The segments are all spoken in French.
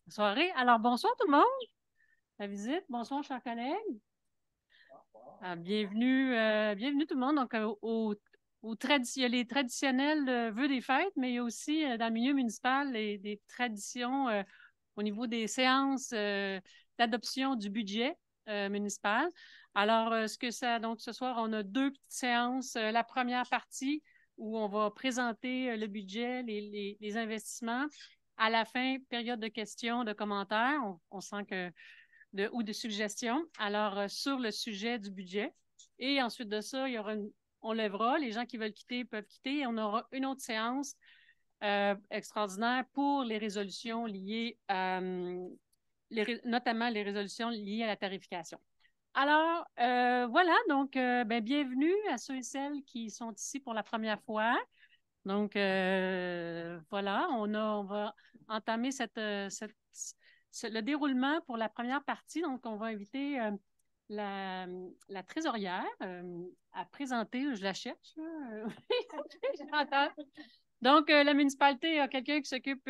Soirée. Alors, bonsoir tout le monde. La visite. Bonsoir, chers collègues. Bienvenue, bienvenue tout le monde. Donc, il y a les traditionnels vœux des fêtes, mais il y a aussi dans le milieu municipal des traditions au niveau des séances d'adoption du budget municipal. Alors, donc ce soir, on a deux petites séances. La première partie où on va présenter le budget, les investissements. À la fin, période de questions, de commentaires. On sent que ou de suggestions. Alors, sur le sujet du budget. Et ensuite de ça, on lèvera. Les gens qui veulent quitter peuvent quitter. Et on aura une autre séance extraordinaire pour les résolutions liées notamment les résolutions liées à la tarification. Alors, voilà, donc, bienvenue à ceux et celles qui sont ici pour la première fois. Donc, voilà, on va entamer le déroulement pour la première partie. Donc, on va inviter la trésorière à présenter. Je la cherche, là. Donc, la municipalité a quelqu'un qui s'occupe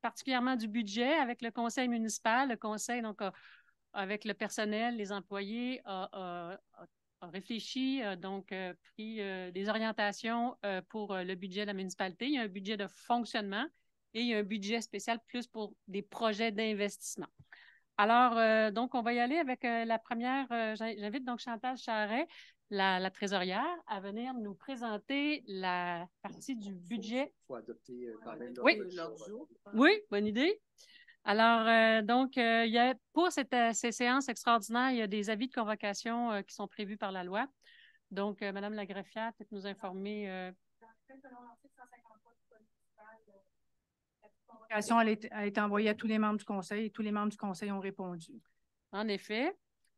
particulièrement du budget avec le conseil municipal. Le conseil, donc, avec le personnel, les employés, a réfléchi, donc pris des orientations pour le budget de la municipalité. Il y a un budget de fonctionnement et il y a un budget spécial plus pour des projets d'investissement. Alors, donc, on va y aller avec la première. J'invite donc Chantal Charret, la trésorière, à venir nous présenter la partie du budget. Il faut adopter quand même l'ordre du jour. Oui, bonne idée. Alors, donc, pour ces séances extraordinaires, il y a des avis de convocation qui sont prévus par la loi. Donc, Mme la greffière, peut-être nous informer. La convocation a été envoyée à tous les membres du conseil et tous les membres du conseil ont répondu. En effet.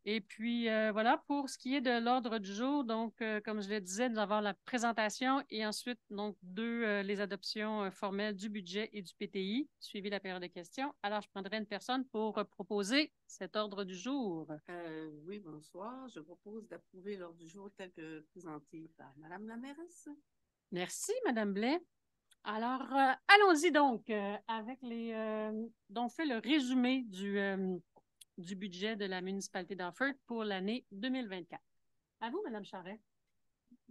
Et puis, voilà, pour ce qui est de l'ordre du jour, donc, comme je le disais, nous avons la présentation et ensuite, donc, les adoptions formelles du budget et du PTI, suivi la période de questions. Alors, je prendrai une personne pour proposer cet ordre du jour. Oui, bonsoir. Je propose d'approuver l'ordre du jour tel que présenté par Mme la mairesse. Merci, Mme Blais. Alors, allons-y donc avec donc, fait le résumé du budget de la municipalité d'Offord pour l'année 2024. À vous, Mme Charret.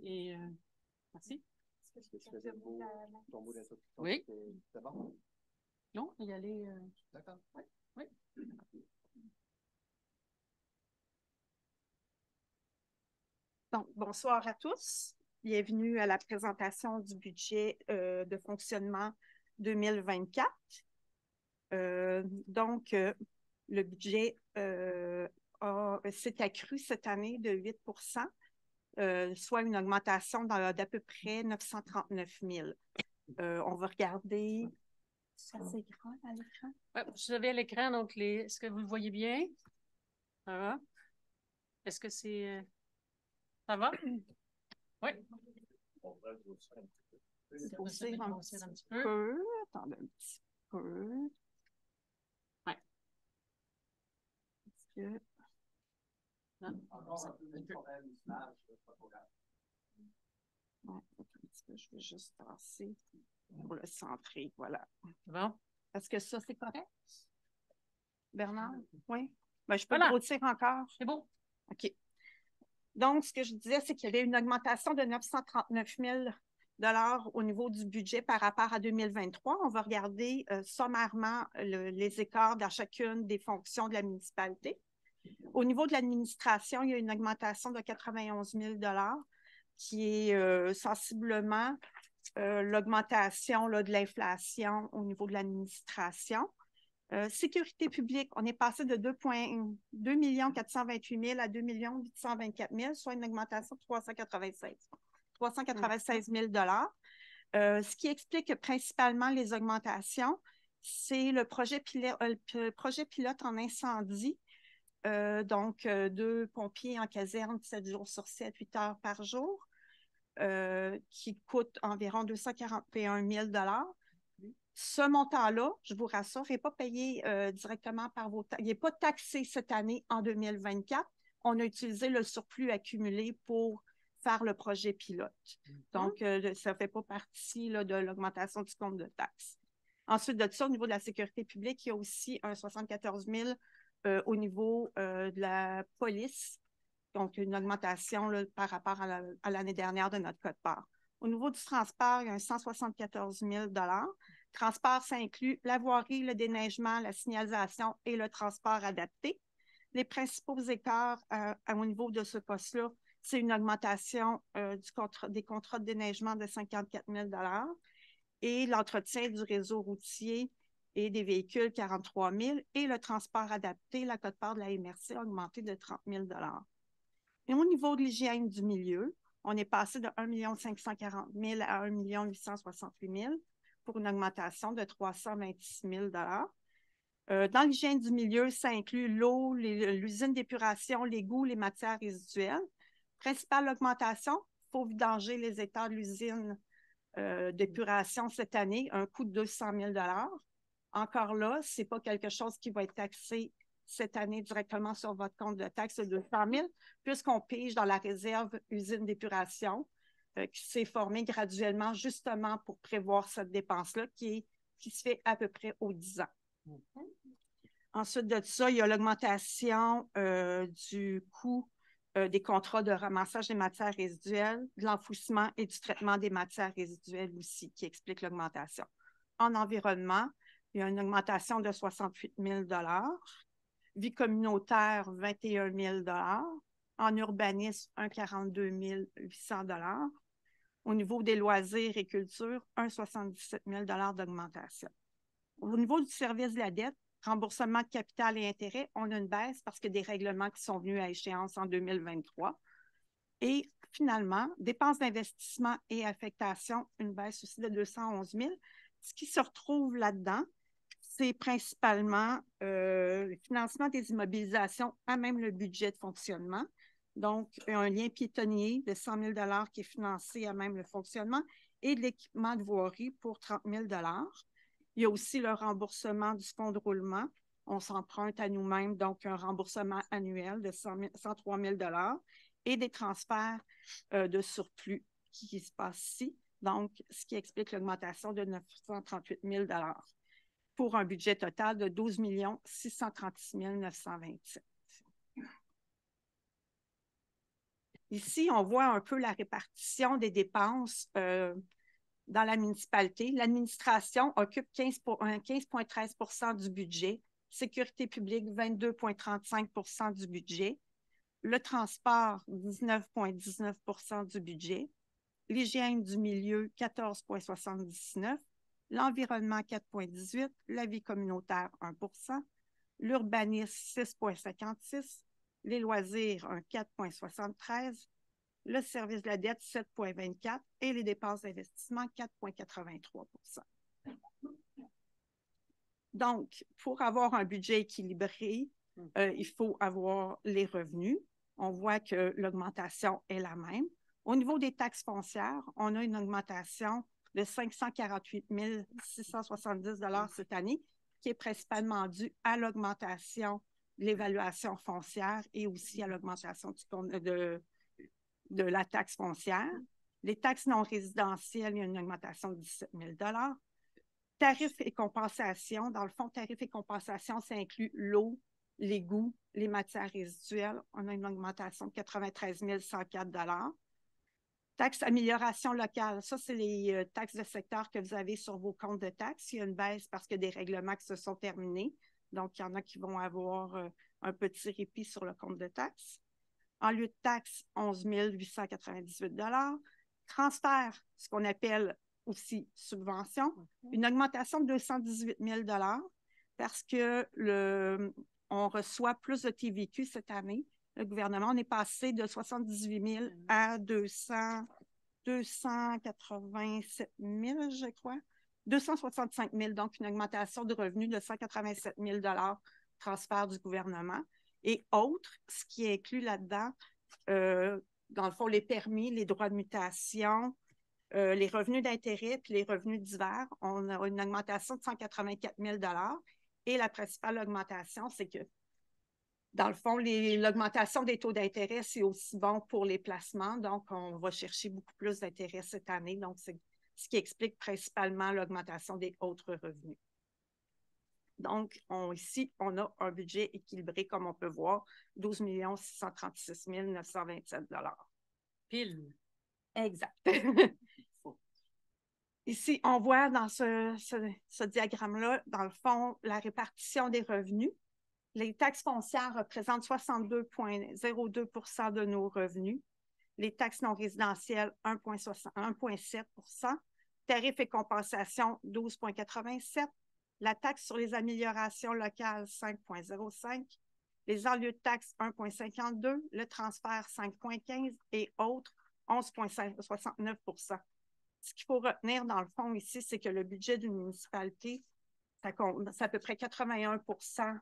Et merci. Est-ce que tu faisais ton mot d'introduction? Oui. C'est bon? Non, il y aller. D'accord. Oui. Oui. Donc, bonsoir à tous. Bienvenue à la présentation du budget de fonctionnement 2024. Donc, le budget s'est accru cette année de 8 soit une augmentation d'à peu près 939 000. On va regarder. C'est assez grand à l'écran? Oui, vous avez à l'écran, donc, est-ce que vous le voyez bien? Ça va? Est-ce que c'est. Ça va? Oui. Grossir un petit peu. Attendez un petit peu. Oui. Est-ce que... Non. Je vais juste passer pour le centrer. Voilà. Bon. Est-ce que ça, c'est correct? Bernard? Oui? Ben, je peux Voilà. grossir encore. C'est beau. OK. Donc, ce que je disais, c'est qu'il y avait une augmentation de 939 000 au niveau du budget par rapport à 2023. On va regarder sommairement les écarts dans chacune des fonctions de la municipalité. Au niveau de l'administration, il y a une augmentation de 91 000 qui est sensiblement l'augmentation de l'inflation au niveau de l'administration. Sécurité publique, on est passé de 2 428 000 à 2 824 000, soit une augmentation de 396 000 ce qui explique principalement les augmentations, c'est le projet pilote en incendie. Donc, 2 pompiers en caserne, 7 jours sur 7, 8 heures par jour, qui coûte environ 241 000 Ce montant-là, je vous rassure, n'est pas payé directement par vos taxes. Il n'est pas taxé cette année en 2024. On a utilisé le surplus accumulé pour faire le projet pilote. Donc, ça ne fait pas partie là, de l'augmentation du compte de taxes. Ensuite de ça, au niveau de la sécurité publique, il y a aussi un 74 000 au niveau de la police, donc une augmentation là, par rapport à l'année dernière de notre quote-part. Au niveau du transport, il y a un 174 000 Transport, ça inclut la voirie, le déneigement, la signalisation et le transport adapté. Les principaux écarts au niveau de ce poste-là, c'est une augmentation des contrats de déneigement de 54 000 et l'entretien du réseau routier et des véhicules, 43 000 et le transport adapté, la quote-part de la MRC a augmenté de 30 000 Et au niveau de l'hygiène du milieu, on est passé de 1 540 000 à 1 868 000 pour une augmentation de 326 000 Dans l'hygiène du milieu, ça inclut l'eau, l'usine d'épuration, l'égout, les matières résiduelles. Principale augmentation, il faut vidanger les états de l'usine d'épuration cette année, un coût de 200 000 Encore là, ce n'est pas quelque chose qui va être taxé cette année directement sur votre compte de taxe de 200 000 puisqu'on pige dans la réserve usine d'épuration qui s'est formée graduellement justement pour prévoir cette dépense-là qui se fait à peu près aux 10 ans. Ensuite de ça, il y a l'augmentation du coût des contrats de ramassage des matières résiduelles, de l'enfouissement et du traitement des matières résiduelles aussi, qui explique l'augmentation. En environnement, il y a une augmentation de 68 000 Vie communautaire, 21 000 En urbanisme, 42 800 Au niveau des loisirs et culture, 77 000 d'augmentation. Au niveau du service de la dette, remboursement de capital et intérêts, on a une baisse parce qu'il y a des règlements qui sont venus à échéance en 2023. Et finalement, dépenses d'investissement et affectation, une baisse aussi de 211 000 Ce qui se retrouve là-dedans, c'est principalement le financement des immobilisations à même le budget de fonctionnement. Donc, un lien piétonnier de 100 000 qui est financé à même le fonctionnement et de l'équipement de voirie pour 30 000 Il y a aussi le remboursement du fonds de roulement. On s'emprunte à nous-mêmes, donc un remboursement annuel de 103 000 et des transferts de surplus qui se passent ici. Donc, ce qui explique l'augmentation de 938 000 pour un budget total de 12 636 927. Ici, on voit un peu la répartition des dépenses dans la municipalité. L'administration occupe 15,13 du budget. Sécurité publique, 22,35 du budget. Le transport, 19,19 du budget. L'hygiène du milieu, 14,79 L'environnement, 4,18 La vie communautaire, 1 L'urbanisme, 6,56 Les loisirs, un 4,73 Le service de la dette, 7,24 et les dépenses d'investissement, 4,83 Donc, pour avoir un budget équilibré, il faut avoir les revenus. On voit que l'augmentation est la même. Au niveau des taxes foncières, on a une augmentation de 548 670 cette année, qui est principalement due à l'augmentation de l'évaluation foncière et aussi à l'augmentation de la taxe foncière. Les taxes non résidentielles, il y a une augmentation de 17 000 Tarifs et compensations. Dans le fond, tarifs et compensations, ça inclut l'eau, l'égout, les matières résiduelles. On a une augmentation de 93 104 Taxes amélioration locale. Ça, c'est les taxes de secteur que vous avez sur vos comptes de taxes. Il y a une baisse parce qu'il y a des règlements qui se sont terminés. Donc, il y en a qui vont avoir un petit répit sur le compte de taxes. En lieu de taxes, 11 898 Transfert, ce qu'on appelle aussi subvention, une augmentation de 218 000 parce que on reçoit plus de TVQ cette année. Le gouvernement, on est passé de 78 000 à 287 000, je crois. 265 000, donc une augmentation de revenus de 187 000 transfert du gouvernement. Et autres, ce qui est inclus là-dedans, dans le fond, les permis, les droits de mutation, les revenus d'intérêt puis les revenus divers, on a une augmentation de 184 000 Et la principale augmentation, c'est que dans le fond, l'augmentation des taux d'intérêt, c'est aussi bon pour les placements. Donc, on va chercher beaucoup plus d'intérêt cette année. Donc, ce qui explique principalement l'augmentation des autres revenus. Donc, ici, on a un budget équilibré, comme on peut voir, 12 636 927 $. Pile. Exact. Ici, on voit dans ce diagramme-là, dans le fond, la répartition des revenus. Les taxes foncières représentent 62,02 % de nos revenus. Les taxes non résidentielles, 1,7 %. Tarifs et compensations, 12,87 %. La taxe sur les améliorations locales, 5,05 %. Les enlieux de taxes, 1,52 %. Le transfert, 5,15 % et autres, 11,69 %. Ce qu'il faut retenir dans le fond ici, c'est que le budget d'une municipalité, c'est à peu près 81 %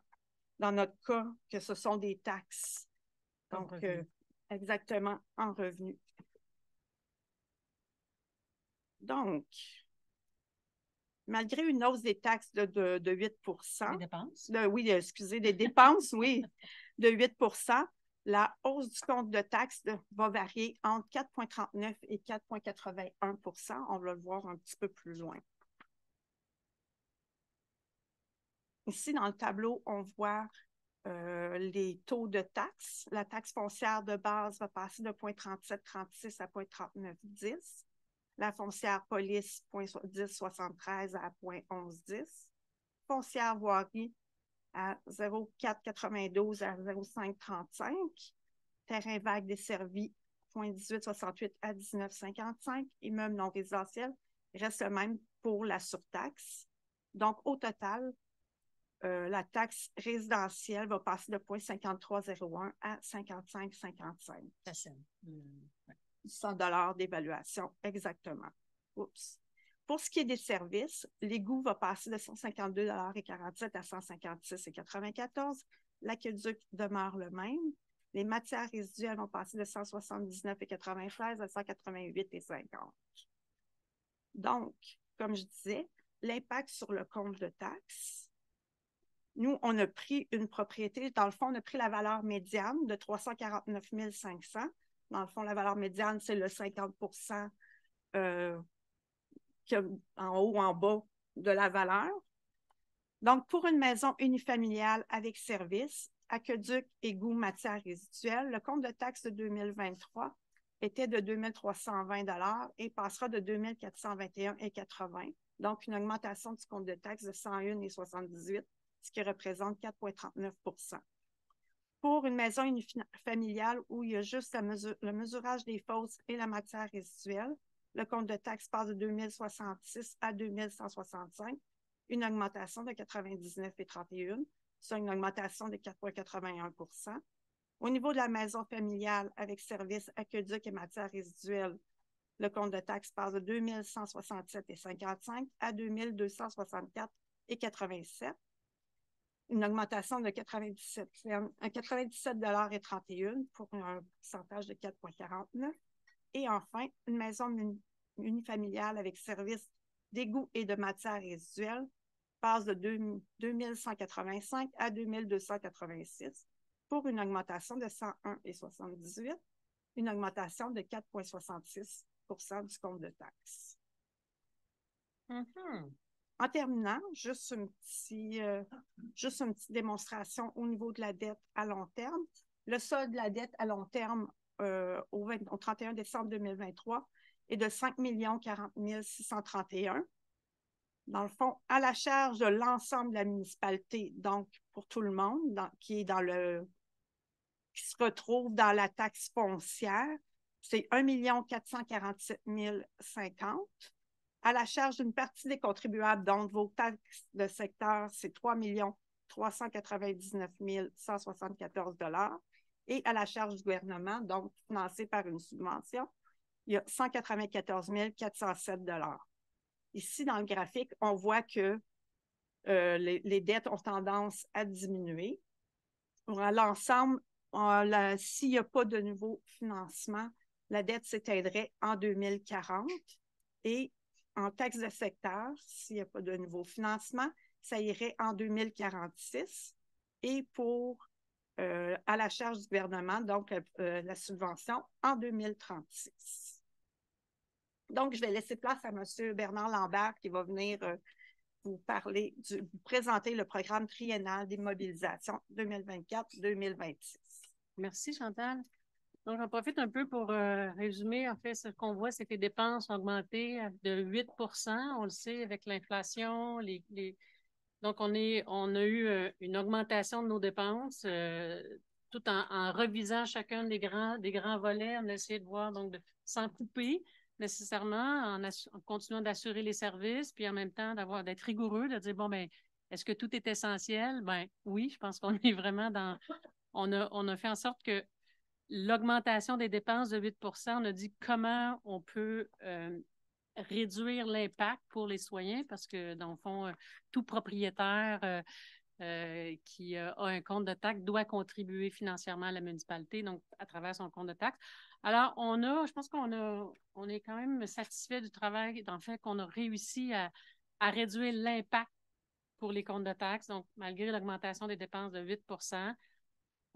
dans notre cas que ce sont des taxes. Donc, exactement, en revenus. Donc, malgré une hausse des taxes de 8 Les dépenses? oui, excusez, des dépenses, oui, de 8 la hausse du compte de taxes va varier entre 4,39 et 4,81 %. On va le voir un petit peu plus loin. Ici, dans le tableau, on voit les taux de taxes. La taxe foncière de base va passer de 0,3736 à 0,3910. La foncière police, 0,1073 à 0,1110. Foncière voirie à 0,492 à 0,535. Terrain vague desservi, 0,1868 à 19,55. Immeuble non résidentiel reste le même pour la surtaxe. Donc, au total, la taxe résidentielle va passer de 0,5301 à 55,55. Facile. 100 $ d'évaluation, exactement. Oups. Pour ce qui est des services, l'égout va passer de 152,47 $ à 156,94 $. L'aqueduc demeure le même. Les matières résiduelles vont passer de 179,96 à 188,50 $. Donc, comme je disais, l'impact sur le compte de taxes. Nous, on a pris une propriété. Dans le fond, on a pris la valeur médiane de 349 500. Dans le fond, la valeur médiane, c'est le 50 % en haut ou en bas de la valeur. Donc, pour une maison unifamiliale avec service, aqueduc, égout, matières résiduelles, le compte de taxes de 2023 était de 2 320 $ et passera de 2 421,80 $. Donc, une augmentation du compte de taxes de 101,78 $, ce qui représente 4,39 %. Pour une maison unifamiliale où il y a juste le mesurage des fosses et la matière résiduelle, le compte de taxes passe de 2 066 à 2 165, une augmentation de 99,31 $, soit une augmentation de 4,81 %. Au niveau de la maison familiale avec service, aqueduc et matières résiduelles, le compte de taxes passe de 2 167,55 à 2 264,87 $, une augmentation de 97,31 $ pour un pourcentage de 4,49 %. Et enfin, une maison unifamiliale avec service d'égout et de matières résiduelles passe de 2 185 à 2 286 pour une augmentation de 101,78 $, une augmentation de 4,66 % du compte de taxes. En terminant, juste une petite démonstration au niveau de la dette à long terme. Le solde de la dette à long terme au 31 décembre 2023 est de 5 040 631 $. Dans le fond, à la charge de l'ensemble de la municipalité, donc pour tout le monde, qui se retrouve dans la taxe foncière, c'est 1 447 050 $. À la charge d'une partie des contribuables, donc vos taxes de secteur, c'est 3 399 174 $. Et à la charge du gouvernement, donc financé par une subvention, il y a 194 407 $. Ici, dans le graphique, on voit que les dettes ont tendance à diminuer. Pour l'ensemble, s'il n'y a pas de nouveau financement, la dette s'éteindrait en 2040 et en taxes de secteur, s'il n'y a pas de nouveau financement, ça irait en 2046 et pour à la charge du gouvernement, donc la subvention, en 2036. Donc, je vais laisser place à M. Bernard Lambert qui va venir vous présenter le programme triennal d'immobilisation 2024-2026. Merci, Chantal. Donc, j'en profite un peu pour résumer. En fait, ce qu'on voit, c'est que les dépenses ont augmenté de 8 %. On le sait, avec l'inflation. Donc, on a eu une augmentation de nos dépenses tout en revisant chacun des grands volets. On a essayé de voir, donc, sans couper nécessairement, en continuant d'assurer les services, puis en même temps d'être rigoureux, de dire, bon, ben, est-ce que tout est essentiel? Ben oui, je pense qu'on est vraiment dans... On a fait en sorte que l'augmentation des dépenses de 8 %, on a dit comment on peut réduire l'impact pour les citoyens parce que, dans le fond, tout propriétaire qui a un compte de taxe doit contribuer financièrement à la municipalité, donc à travers son compte de taxe. Alors, je pense on est quand même satisfait du travail, en fait, qu'on a réussi à réduire l'impact pour les comptes de taxes. Donc, malgré l'augmentation des dépenses de 8 %,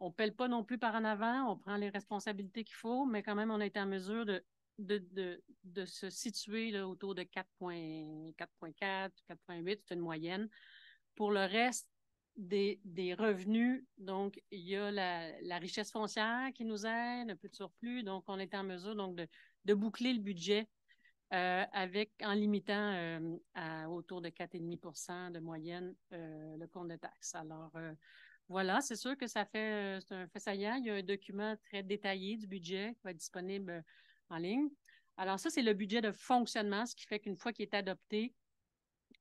on ne pèle pas non plus par en avant, on prend les responsabilités qu'il faut, mais quand même, on a été en mesure de se situer là, autour de 4,4, 4,8, c'est une moyenne. Pour le reste des revenus, donc, il y a la richesse foncière qui nous aide, un peu de surplus, donc on est en mesure donc, de boucler le budget en limitant autour de 4,5 % de moyenne le compte de taxes. Alors, voilà, c'est sûr que c'est un fait saillant. Il y a un document très détaillé du budget qui va être disponible en ligne. Alors, ça, c'est le budget de fonctionnement, ce qui fait qu'une fois qu'il est adopté,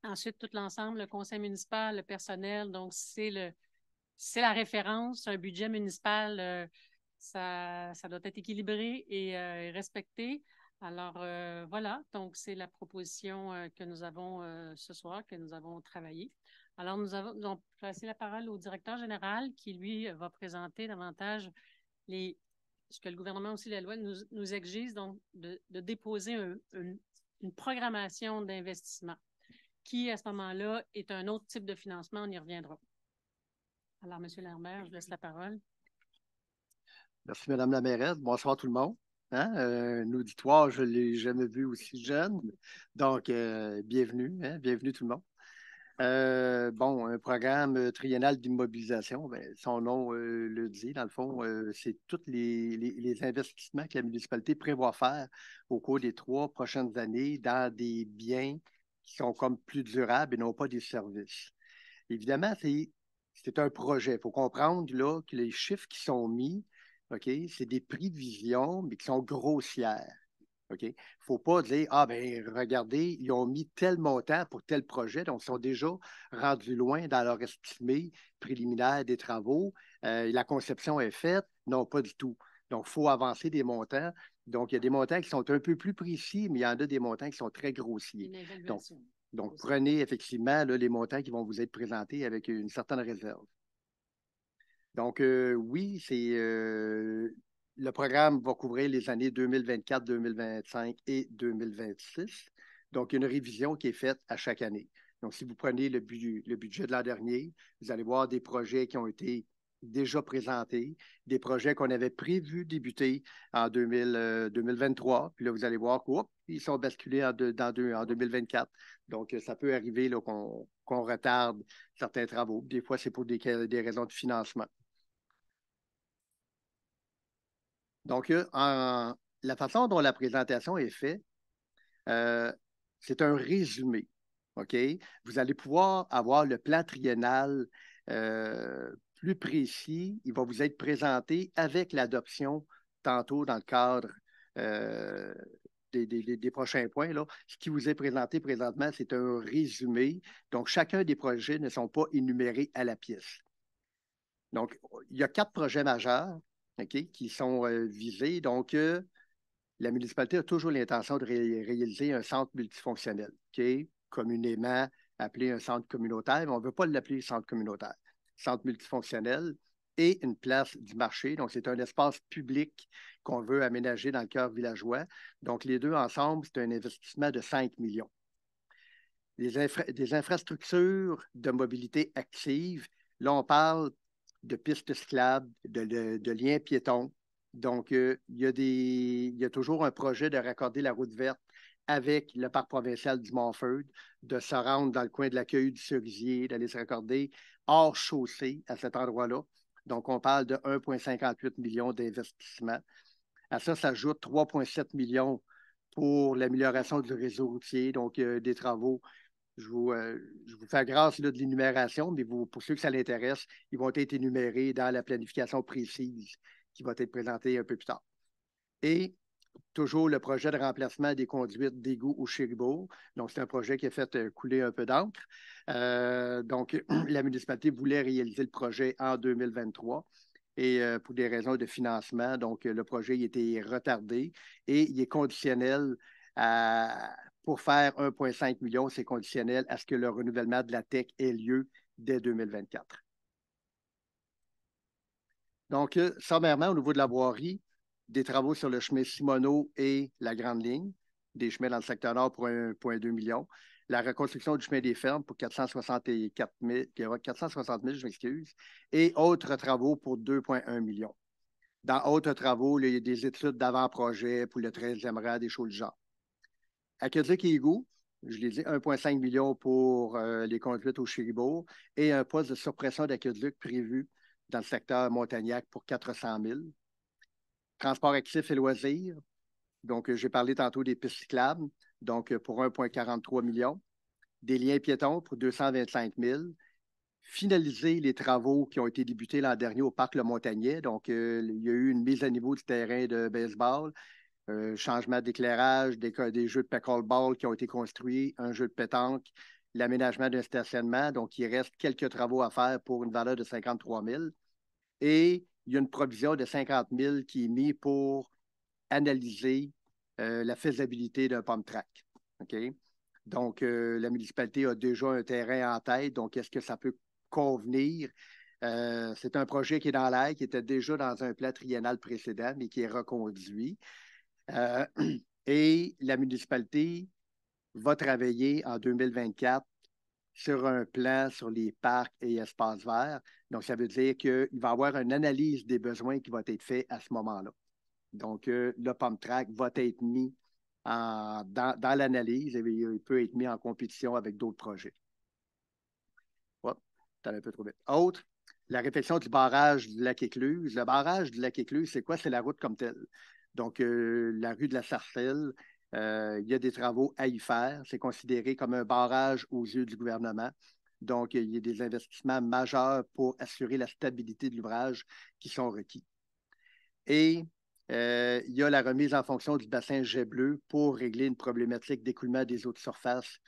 ensuite, tout l'ensemble, le conseil municipal, le personnel, donc c'est la référence. Un budget municipal, ça doit être équilibré et respecté. Alors, voilà, donc c'est la proposition que nous avons ce soir, que nous avons travaillée. Alors, nous avons passé la parole au directeur général qui, lui, va présenter davantage ce que le gouvernement aussi, la loi, nous exige, donc de déposer une programmation d'investissement qui, à ce moment-là, est un autre type de financement. On y reviendra. Alors, M. Lambert, je laisse la parole. Merci, Mme la mairesse. Bonsoir tout le monde. Hein? Un auditoire, je ne l'ai jamais vu aussi jeune. Donc, bienvenue. Hein? Bienvenue tout le monde. Bon, un programme triennal d'immobilisation, ben, son nom le dit, dans le fond, c'est tous les investissements que la municipalité prévoit faire au cours des 3 prochaines années dans des biens qui sont comme plus durables et non pas des services. Évidemment, c'est un projet. Il faut comprendre là, que les chiffres qui sont mis, OK, c'est des prévisions, mais qui sont grossières. OK? Il ne faut pas dire, ah, ben regardez, ils ont mis tel montant pour tel projet, donc ils sont déjà rendus loin dans leur estimé préliminaire des travaux. La conception est faite. Non, pas du tout. Donc, il faut avancer des montants. Donc, il y a des montants qui sont un peu plus précis, mais il y en a des montants qui sont très grossiers. Donc, prenez effectivement là, les montants qui vont vous être présentés avec une certaine réserve. Donc, oui, le programme va couvrir les années 2024, 2025 et 2026. Donc, il y a une révision qui est faite à chaque année. Donc, si vous prenez le budget de l'an dernier, vous allez voir des projets qui ont été déjà présentés, des projets qu'on avait prévu débuter en 2023. Puis là, vous allez voir qu'ils sont basculés en 2024. Donc, ça peut arriver qu'on retarde certains travaux. Des fois, c'est pour des raisons de financement. Donc, la façon dont la présentation est faite, c'est un résumé. OK? Vous allez pouvoir avoir le plan triennal plus précis. Il va vous être présenté avec l'adoption tantôt dans le cadre des prochains points. Là. Ce qui vous est présenté présentement, c'est un résumé. Donc, chacun des projets ne sont pas énumérés à la pièce. Donc, il y a 4 projets majeurs. Okay, qui sont visés. Donc, la municipalité a toujours l'intention de réaliser un centre multifonctionnel, okay, communément appelé un centre communautaire, mais on ne veut pas l'appeler centre communautaire. Centre multifonctionnel et une place du marché. Donc, c'est un espace public qu'on veut aménager dans le cœur villageois. Donc, les deux ensemble, c'est un investissement de 5 millions. Des infrastructures de mobilité active, là, on parle de pistes cyclables, de liens piétons, Donc, il y a toujours un projet de raccorder la route verte avec le parc provincial du Montford, de se rendre dans le coin de l'accueil du Cerisier, d'aller se raccorder hors chaussée à cet endroit-là. Donc, on parle de 1,58 million d'investissements. À ça s'ajoute 3,7 millions pour l'amélioration du réseau routier, donc des travaux. Je vous fais grâce là, de l'énumération, mais pour ceux que ça l'intéresse, ils vont être énumérés dans la planification précise qui va être présentée un peu plus tard. Et toujours le projet de remplacement des conduites d'égout au Chéribourg. Donc, c'est un projet qui a fait couler un peu d'encre. Donc, la municipalité voulait réaliser le projet en 2023. Et pour des raisons de financement, donc le projet a été retardé et il est conditionnel pour faire 1,5 million, c'est conditionnel à ce que le renouvellement de la TEC ait lieu dès 2024. Donc, sommairement, au niveau de la voirie, des travaux sur le chemin Simoneau et la Grande Ligne, des chemins dans le secteur nord pour 1,2 million. La reconstruction du chemin des fermes pour 460 000, je m'excuse, et autres travaux pour 2,1 millions. Dans autres travaux, il y a des études d'avant-projet pour le 13e rang, des choses du genre. Aqueduc et égout, je l'ai dit, 1,5 million pour les conduites au Chéribourg et un poste de surpression d'aqueduc prévu dans le secteur Montagnac pour 400 000. Transport actif et loisirs, donc j'ai parlé tantôt des pistes cyclables, donc pour 1,43 million. Des liens piétons pour 225 000. Finaliser les travaux qui ont été débutés l'an dernier au Parc Le Montagnet. Donc, il y a eu une mise à niveau du terrain de baseball, changement d'éclairage, des jeux de pickleball qui ont été construits, un jeu de pétanque, l'aménagement d'un stationnement. Donc, il reste quelques travaux à faire pour une valeur de 53 000. Et il y a une provision de 50 000 qui est mise pour analyser la faisabilité d'un pump track. OK? Donc, la municipalité a déjà un terrain en tête. Donc, est-ce que ça peut convenir? C'est un projet qui est dans l'air, qui était déjà dans un plan triennal précédent, mais qui est reconduit. Et la municipalité va travailler en 2024 sur un plan sur les parcs et espaces verts. Donc, ça veut dire qu'il va y avoir une analyse des besoins qui va être faite à ce moment-là. Donc, le pump track va être mis dans l'analyse et il peut être mis en compétition avec d'autres projets. Hop, t'en as un peu trop vite. Autre, la réfection du barrage du lac Écluse. Le barrage du lac Écluse, c'est quoi? C'est la route comme telle. Donc, la rue de la Sarcelle, il y a des travaux à y faire. C'est considéré comme un barrage aux yeux du gouvernement. Donc, il y a des investissements majeurs pour assurer la stabilité de l'ouvrage qui sont requis. Et il y a la remise en fonction du bassin Jet Bleu pour régler une problématique d'écoulement des eaux de surface.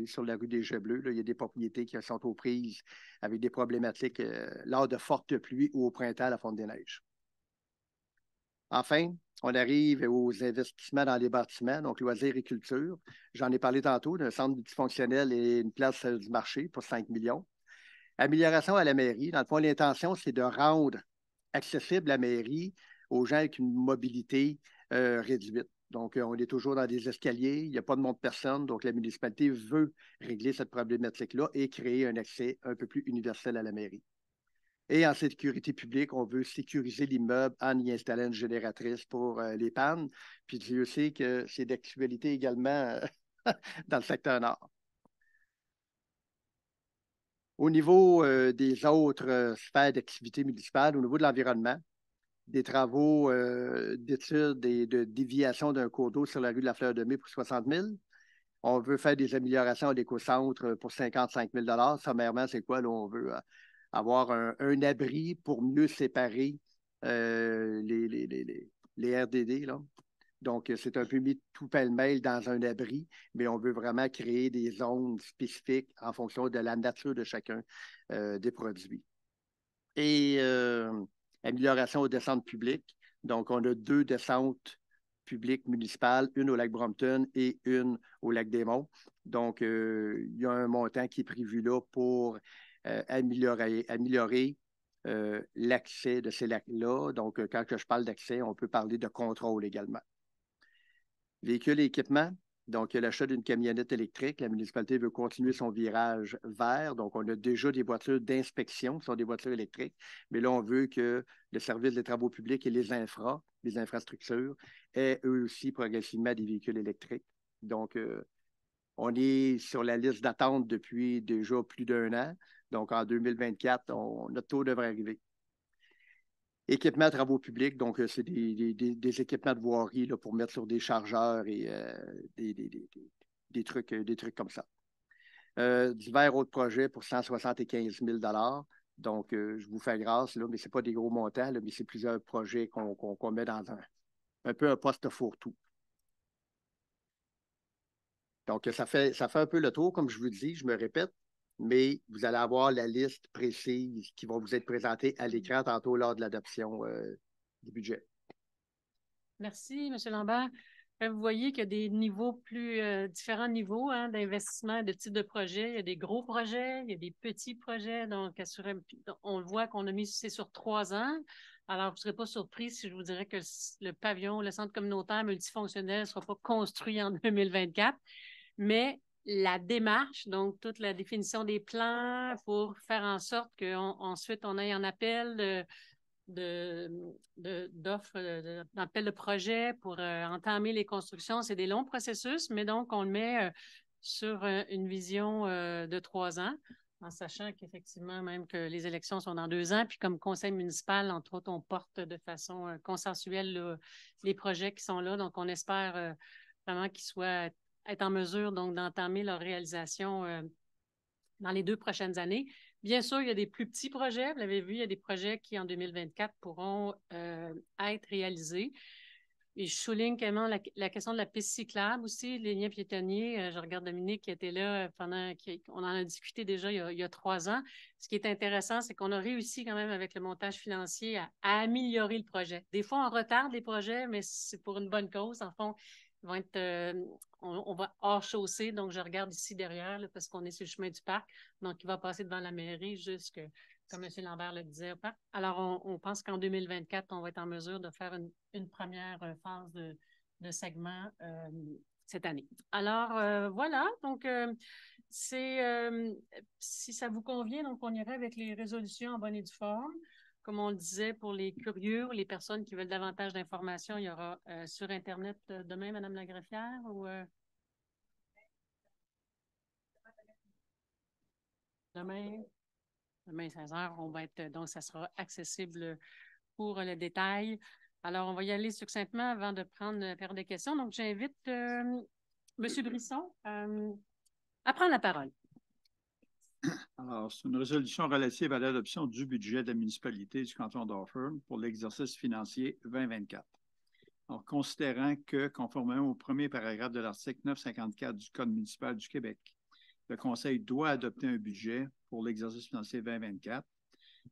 Sur la rue des Jets Bleus, là, il y a des propriétés qui sont aux prises avec des problématiques lors de fortes pluies ou au printemps à la fonte des neiges. Enfin, on arrive aux investissements dans les bâtiments, donc loisirs et culture. J'en ai parlé tantôt d'un centre multifonctionnel et une place du marché pour 5 millions. Amélioration à la mairie. Dans le fond, l'intention, c'est de rendre accessible la mairie aux gens avec une mobilité réduite. Donc, on est toujours dans des escaliers, il n'y a pas de nombre de personnes, donc la municipalité veut régler cette problématique-là et créer un accès un peu plus universel à la mairie. Et en sécurité publique, on veut sécuriser l'immeuble en y installant une génératrice pour les pannes. Puis Dieu sait que c'est d'actualité également dans le secteur nord. Au niveau des autres sphères d'activité municipale, au niveau de l'environnement, des travaux d'études et de déviation d'un cours d'eau sur la rue de la Fleur de Mai pour 60 000. On veut faire des améliorations à l'écocentre pour 55 000 $. Sommairement, c'est quoi? Là, on veut avoir un abri pour mieux séparer les RDD. Là. Donc, c'est un peu mis tout pêle-mêle dans un abri, mais on veut vraiment créer des zones spécifiques en fonction de la nature de chacun des produits. Et amélioration aux descentes publiques. Donc, on a 2 descentes publiques municipales, une au lac Brompton et une au lac des Monts. Donc, il y a un montant qui est prévu là pour améliorer l'accès de ces lacs-là. Donc, quand je parle d'accès, on peut parler de contrôle également. Véhicules et équipements. Donc, il y a l'achat d'une camionnette électrique. La municipalité veut continuer son virage vert. Donc, on a déjà des voitures d'inspection qui sont des voitures électriques. Mais là, on veut que le service des travaux publics et les infrastructures, aient eux aussi progressivement des véhicules électriques. Donc, on est sur la liste d'attente depuis déjà plus d'1 an. Donc, en 2024, notre taux devrait arriver. Équipements travaux publics, donc c'est des équipements de voirie là, pour mettre sur des chargeurs et des trucs comme ça. Divers autres projets pour 175 000 $. Donc, je vous fais grâce, là, mais ce n'est pas des gros montants, là, mais c'est plusieurs projets qu'on met dans un peu un poste fourre-tout. Donc, ça fait un peu le tour, comme je vous dis, je me répète, mais vous allez avoir la liste précise qui va vous être présentée à l'écran tantôt lors de l'adoption du budget. Merci, M. Lambert. Vous voyez qu'il y a des niveaux différents niveaux d'investissement, de type de projet. Il y a des gros projets, il y a des petits projets. Donc, on le voit qu'on a mis sur 3 ans. Alors, vous ne serez pas surpris si je vous dirais que le pavillon, le centre communautaire multifonctionnel ne sera pas construit en 2024. Mais la démarche, donc toute la définition des plans pour faire en sorte qu'ensuite on ait un appel d'offres, d'appel de projet pour entamer les constructions. C'est des longs processus, mais donc on le met sur une vision de 3 ans, en sachant qu'effectivement, même que les élections sont dans 2 ans, puis comme conseil municipal, entre autres, on porte de façon consensuelle là, les projets qui sont là. Donc, on espère vraiment qu'ils soient être en mesure donc d'entamer leur réalisation dans les 2 prochaines années. Bien sûr, il y a des plus petits projets. Vous l'avez vu, il y a des projets qui, en 2024, pourront être réalisés. Et je souligne également la question de la piste cyclable aussi, les liens piétonniers. Je regarde Dominique qui était là on en a discuté déjà il y a 3 ans. Ce qui est intéressant, c'est qu'on a réussi quand même avec le montage financier à améliorer le projet. Des fois, on retarde les projets, mais c'est pour une bonne cause. En fond, on va hors chaussée, donc je regarde ici derrière là, parce qu'on est sur le chemin du parc. Donc, il va passer devant la mairie comme M. Lambert le disait, au parc. Alors, on pense qu'en 2024, on va être en mesure de faire une première phase de segment cette année. Alors, voilà. Donc, si ça vous convient, donc on irait avec les résolutions en bonne et due forme. Comme on le disait, pour les curieux, les personnes qui veulent davantage d'informations, il y aura sur Internet demain, Mme la greffière, ou demain 16 h, on va être, donc ça sera accessible pour le détail. Alors, on va y aller succinctement avant de prendre la période de questions. Donc, j'invite M. Brisson à prendre la parole. Alors, c'est une résolution relative à l'adoption du budget de la municipalité du canton d'Offord pour l'exercice financier 2024. Alors, considérant que, conformément au premier paragraphe de l'article 954 du Code municipal du Québec, le Conseil doit adopter un budget pour l'exercice financier 2024,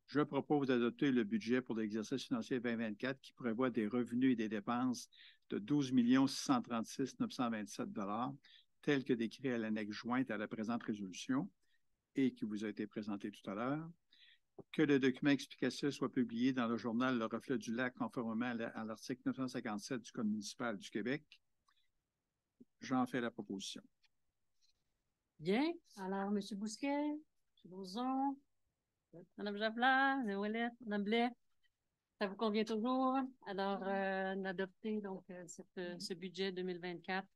je propose d'adopter le budget pour l'exercice financier 2024 qui prévoit des revenus et des dépenses de 12 636 927 $, tels que décrits à l'annexe jointe à la présente résolution et qui vous a été présenté tout à l'heure, que le document explicatif soit publié dans le journal Le Reflet du Lac conformément à l'article 957 du Code municipal du Québec. J'en fais la proposition. Bien. Alors, M. Bousquet, M. Bouzon, Mme Javelin, Mme Ouellette, Mme Blais, ça vous convient toujours? Alors, d'adopter donc ce budget 2024.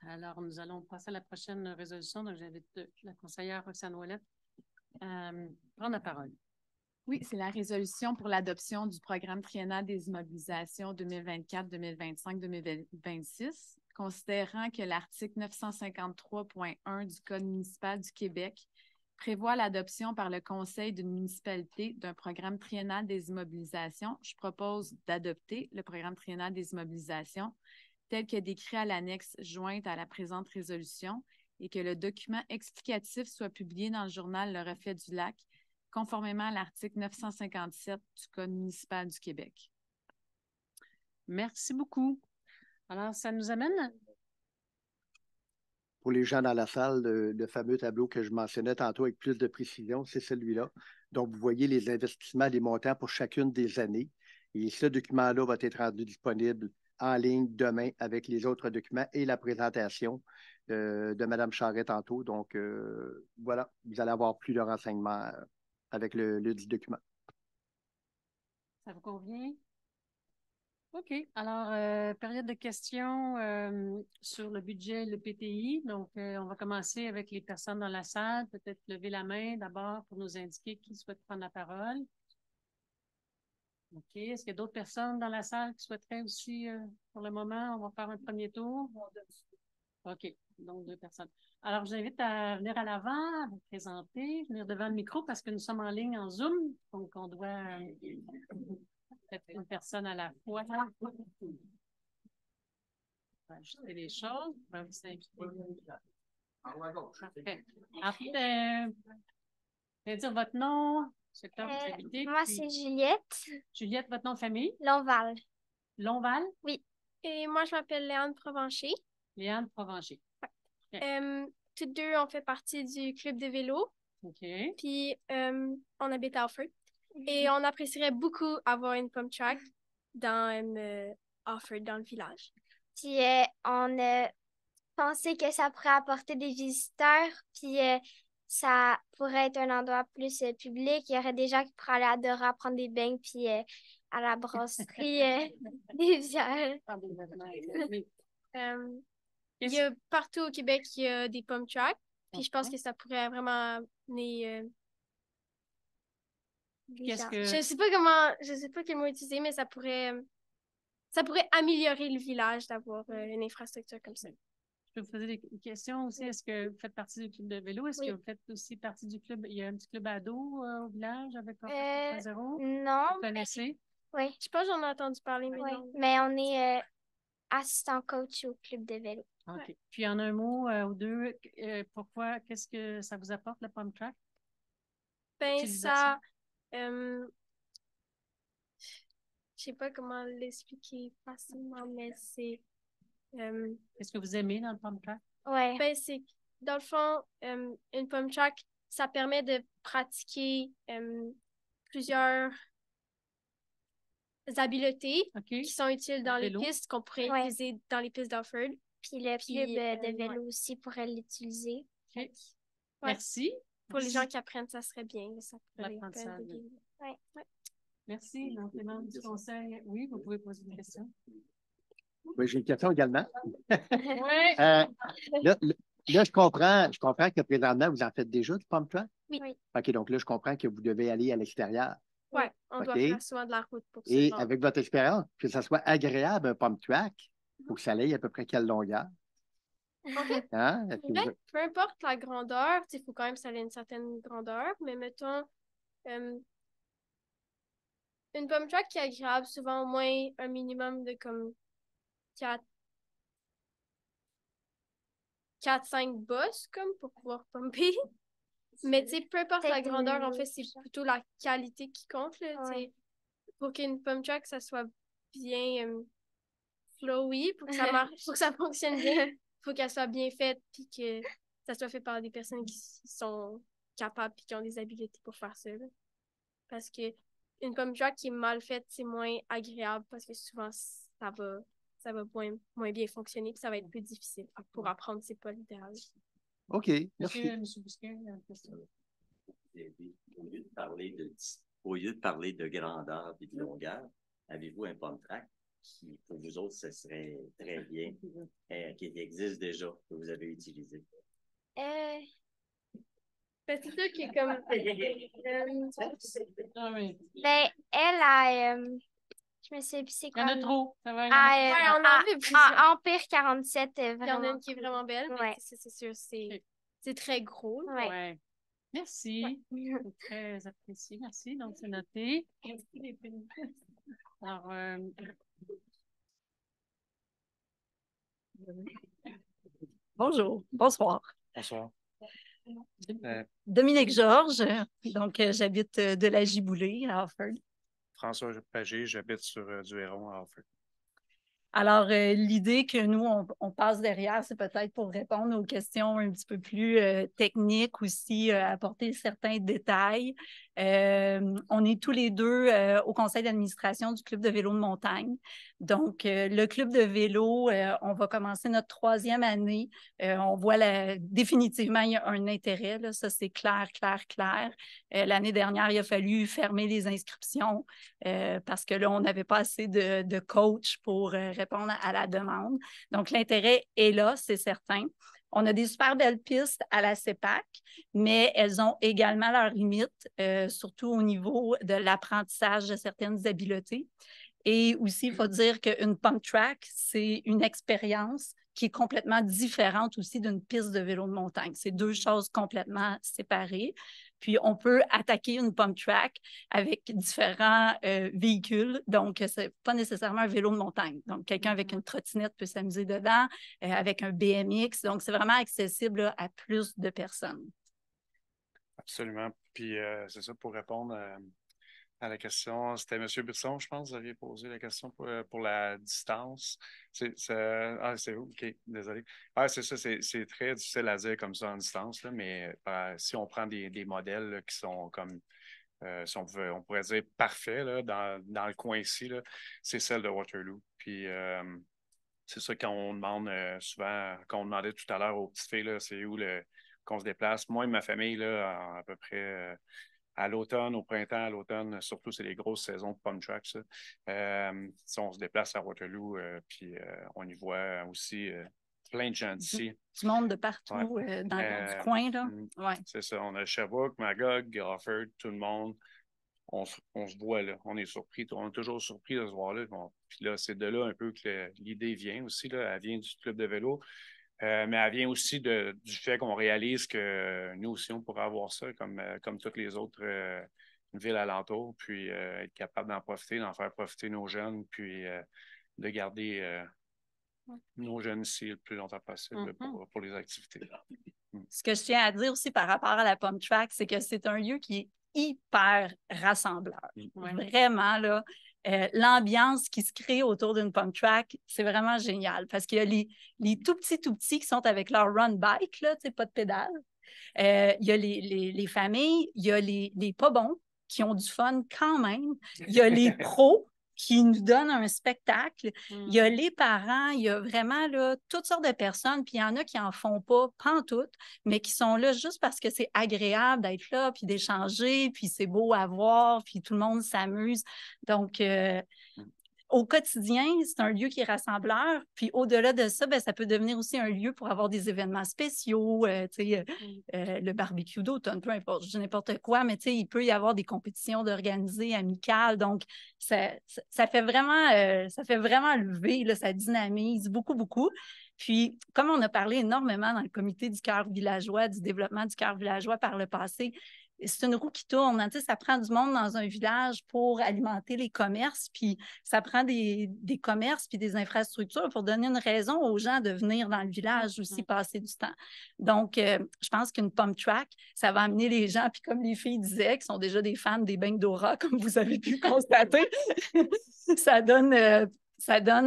Alors, nous allons passer à la prochaine résolution. Donc, j'invite la conseillère Roxane Ouellette à prendre la parole. Oui, c'est la résolution pour l'adoption du programme triennal des immobilisations 2024, 2025, 2026, considérant que l'article 953.1 du Code municipal du Québec prévoit l'adoption par le conseil d'une municipalité d'un programme triennal des immobilisations. Je propose d'adopter le programme triennal des immobilisations tel que décrit à l'annexe jointe à la présente résolution et que le document explicatif soit publié dans le journal Le Reflet du Lac, conformément à l'article 957 du Code municipal du Québec. Merci beaucoup. Alors, ça nous amène... Pour les gens dans la salle, le fameux tableau que je mentionnais tantôt avec plus de précision, c'est celui-là. Donc, vous voyez les investissements, les montants pour chacune des années. Et ce document-là va être rendu disponible en ligne demain avec les autres documents et la présentation de Mme Charret tantôt. Donc, voilà, vous allez avoir plus de renseignements avec le dit document. Ça vous convient? OK. Alors, période de questions sur le budget, le PTI. Donc, on va commencer avec les personnes dans la salle. Peut-être lever la main d'abord pour nous indiquer qui souhaite prendre la parole. OK. Est-ce qu'il y a d'autres personnes dans la salle qui souhaiteraient aussi, pour le moment, on va faire un premier tour? OK. Donc, 2 personnes. Alors, je vous invite à venir à l'avant, à vous présenter, venir devant le micro parce que nous sommes en ligne en Zoom. Donc, on doit peut-être une personne à la fois. On va ajuster les choses. On va vous inviter. Parfait. Ensuite, vous allez dire votre nom, secteur où vous habitez. Moi, puis- c'est Juliette Juliette, votre nom de famille? Lonval. Lonval? Oui. Et moi, je m'appelle Léane Provencher. Léane Provencher. Toutes deux, on fait partie du club de vélo. OK. Puis, on habite à Alford. Et on apprécierait beaucoup avoir une pump track dans Alford, dans le village. Puis, on pensait que ça pourrait apporter des visiteurs. Puis, ça pourrait être un endroit plus public. Il y aurait des gens qui pourraient aller à Dora prendre des bains. Puis, à la brasserie des bières. Il y a partout au Québec, il y a des pump tracks. Puis je pense que ça pourrait vraiment amener des gens. Je sais pas quel mot utiliser, mais ça pourrait améliorer le village d'avoir une infrastructure comme ça. Je peux vous poser des questions aussi. Est-ce que vous faites partie du club de vélo? Est-ce que vous faites aussi partie du club? Il y a un petit club ado au village avec Porte 0? Non. Vous connaissez? Oui. Je sais pas, j'en ai entendu parler, mais non. Mais on est assistant coach au club de vélo. OK. Puis en un mot ou deux, pourquoi, qu'est-ce que ça vous apporte, le pump track? Ben, ça... je sais pas comment l'expliquer facilement, mais c'est... Qu'est-ce que vous aimez dans le pump track? Oui. Ben, c'est... Dans le fond, une pump track, ça permet de pratiquer plusieurs habiletés qui sont utiles dans les pistes, qu'on pourrait utiliser dans les pistes d'Alford. Puis le club de vélo aussi pourrait l'utiliser. Okay. Merci. Pour les gens qui apprennent, ça serait bien. Ça l'apprentissage. Merci. Donc, les membres du conseil, oui, vous pouvez poser une question. Oui, j'ai une question également. Oui. Là, je comprends que présentement, vous en faites déjà du pump track? Oui. OK, donc là, je comprends que vous devez aller à l'extérieur. Oui, on doit faire souvent de la route pour ça. Et avec votre expérience, que ça soit agréable, un pump track, il faut que ça aille à peu près quelle longueur? Hein? Peu importe la grandeur, il faut quand même que ça ait une certaine grandeur, mais mettons, une pump track qui est agréable, souvent au moins un minimum de comme 4-5 bosses comme pour pouvoir pumper. Mais tu sais, peu importe la grandeur, en fait, c'est plutôt la qualité qui compte. Là, pour qu'une pump track, ça soit bien flowy, pour que ça marche, pour que ça fonctionne bien, il faut qu'elle soit bien faite puis que ça soit fait par des personnes qui sont capables et qui ont des habiletés pour faire ça. Là. Parce que une pump track qui est mal faite, c'est moins agréable parce que souvent, ça va moins bien fonctionner puis ça va être plus difficile. Pour apprendre, c'est pas l'idéal. OK, merci. Monsieur Bousquet, une question. Au lieu de parler de grandeur et de longueur, avez-vous un pump track qui, pour vous autres, ce serait très bien, qui existe déjà, que vous avez utilisé? Ben, c'est ça qui est comme... Ben, elle a... je me sais plus c'est quoi. Il y en a trop. Ça va, on en avait plusieurs. Empire 47, vraiment. Il y en a une qui est vraiment belle, mais c'est sûr, c'est très gros. Ouais. Merci. Très apprécié. Merci. Donc, c'est noté. Alors, bonjour, bonsoir. Bonsoir. Dominique Georges, donc j'habite de la Giboulée à Alford. François Pagé, j'habite sur du Héron à Alford. Alors, l'idée que nous, on passe derrière, c'est peut-être pour répondre aux questions un petit peu plus techniques aussi, apporter certains détails. On est tous les deux au conseil d'administration du club de vélo de montagne. Donc, le club de vélo, on va commencer notre 3e année. On voit définitivement, il y a un intérêt, là, ça c'est clair. L'année dernière, il a fallu fermer les inscriptions parce que là, on n'avait pas assez de coachs pour répondre à la demande. Donc, l'intérêt est là, c'est certain. On a des super belles pistes à la CEPAC, mais elles ont également leurs limites, surtout au niveau de l'apprentissage de certaines habiletés. Et aussi, il faut dire qu'une pump track, c'est une expérience qui est complètement différente aussi d'une piste de vélo de montagne. C'est 2 choses complètement séparées. Puis, on peut attaquer une pump track avec différents véhicules. Donc, ce n'est pas nécessairement un vélo de montagne. Donc, quelqu'un avec une trottinette peut s'amuser dedans, avec un BMX. Donc, c'est vraiment accessible là, à plus de personnes. Absolument. Puis, c'est ça, pour répondre à la question, c'était M. Bisson, je pense, vous aviez posé la question pour la distance. C'est où? OK, désolé. C'est ça, c'est très difficile à dire comme ça en distance, là, mais si on prend des modèles là, qui sont comme, si on pourrait dire parfaits là, dans le coin ici, c'est celle de Waterloo. Puis, c'est ça quand on demande souvent, quand on demandait tout à l'heure aux petites filles, là, c'est où qu'on se déplace. Moi et ma famille, là, à peu près... à l'automne, au printemps, à l'automne, surtout, c'est les grosses saisons de pump track, ça. On se déplace à Waterloo, puis on y voit aussi plein de gens d'ici. Du monde de partout dans du coin, là. Ouais. C'est ça. On a Sherbrooke, Magog, Guildford, tout le monde. On se voit là. On est surpris. On est toujours surpris de se voir là. Bon, puis là, c'est de là un peu que l'idée vient aussi. Là. Elle vient du club de vélo. Mais elle vient aussi du fait qu'on réalise que nous aussi, on pourrait avoir ça comme toutes les autres villes alentours, puis être capable d'en profiter, d'en faire profiter nos jeunes, puis de garder nos jeunes ici le plus longtemps possible pour les activités. Ce que je tiens à dire aussi par rapport à la pump track, c'est que c'est un lieu qui est hyper rassembleur. Vraiment, là. L'ambiance qui se crée autour d'une pump track, c'est vraiment génial parce qu'il y a les tout petits qui sont avec leur run bike, là, pas de pédale. Il y a les familles, il y a les pas bons qui ont du fun quand même. Il y a les pros qui nous donnent un spectacle. Il y a les parents, il y a vraiment là, toutes sortes de personnes, puis il y en a qui n'en font pas pantoute, mais qui sont là juste parce que c'est agréable d'être là, puis d'échanger, puis c'est beau à voir, puis tout le monde s'amuse. Donc, au quotidien, c'est un lieu qui est rassembleur. Puis au-delà de ça, ça peut devenir aussi un lieu pour avoir des événements spéciaux, le barbecue d'automne, peu importe, je dis n'importe quoi, mais il peut y avoir des compétitions d'organiser amicales. Donc, ça fait vraiment lever, là, ça dynamise beaucoup. Puis, comme on a parlé énormément dans le comité du cœur villageois, du développement du cœur villageois par le passé, c'est une roue qui tourne. Hein, ça prend du monde dans un village pour alimenter les commerces, puis ça prend des commerces puis des infrastructures pour donner une raison aux gens de venir dans le village aussi passer du temps. Donc, je pense qu'une pump track, ça va amener les gens, puis comme les filles disaient, qui sont déjà des fans des beignes d'Aura, comme vous avez pu constater, ça donne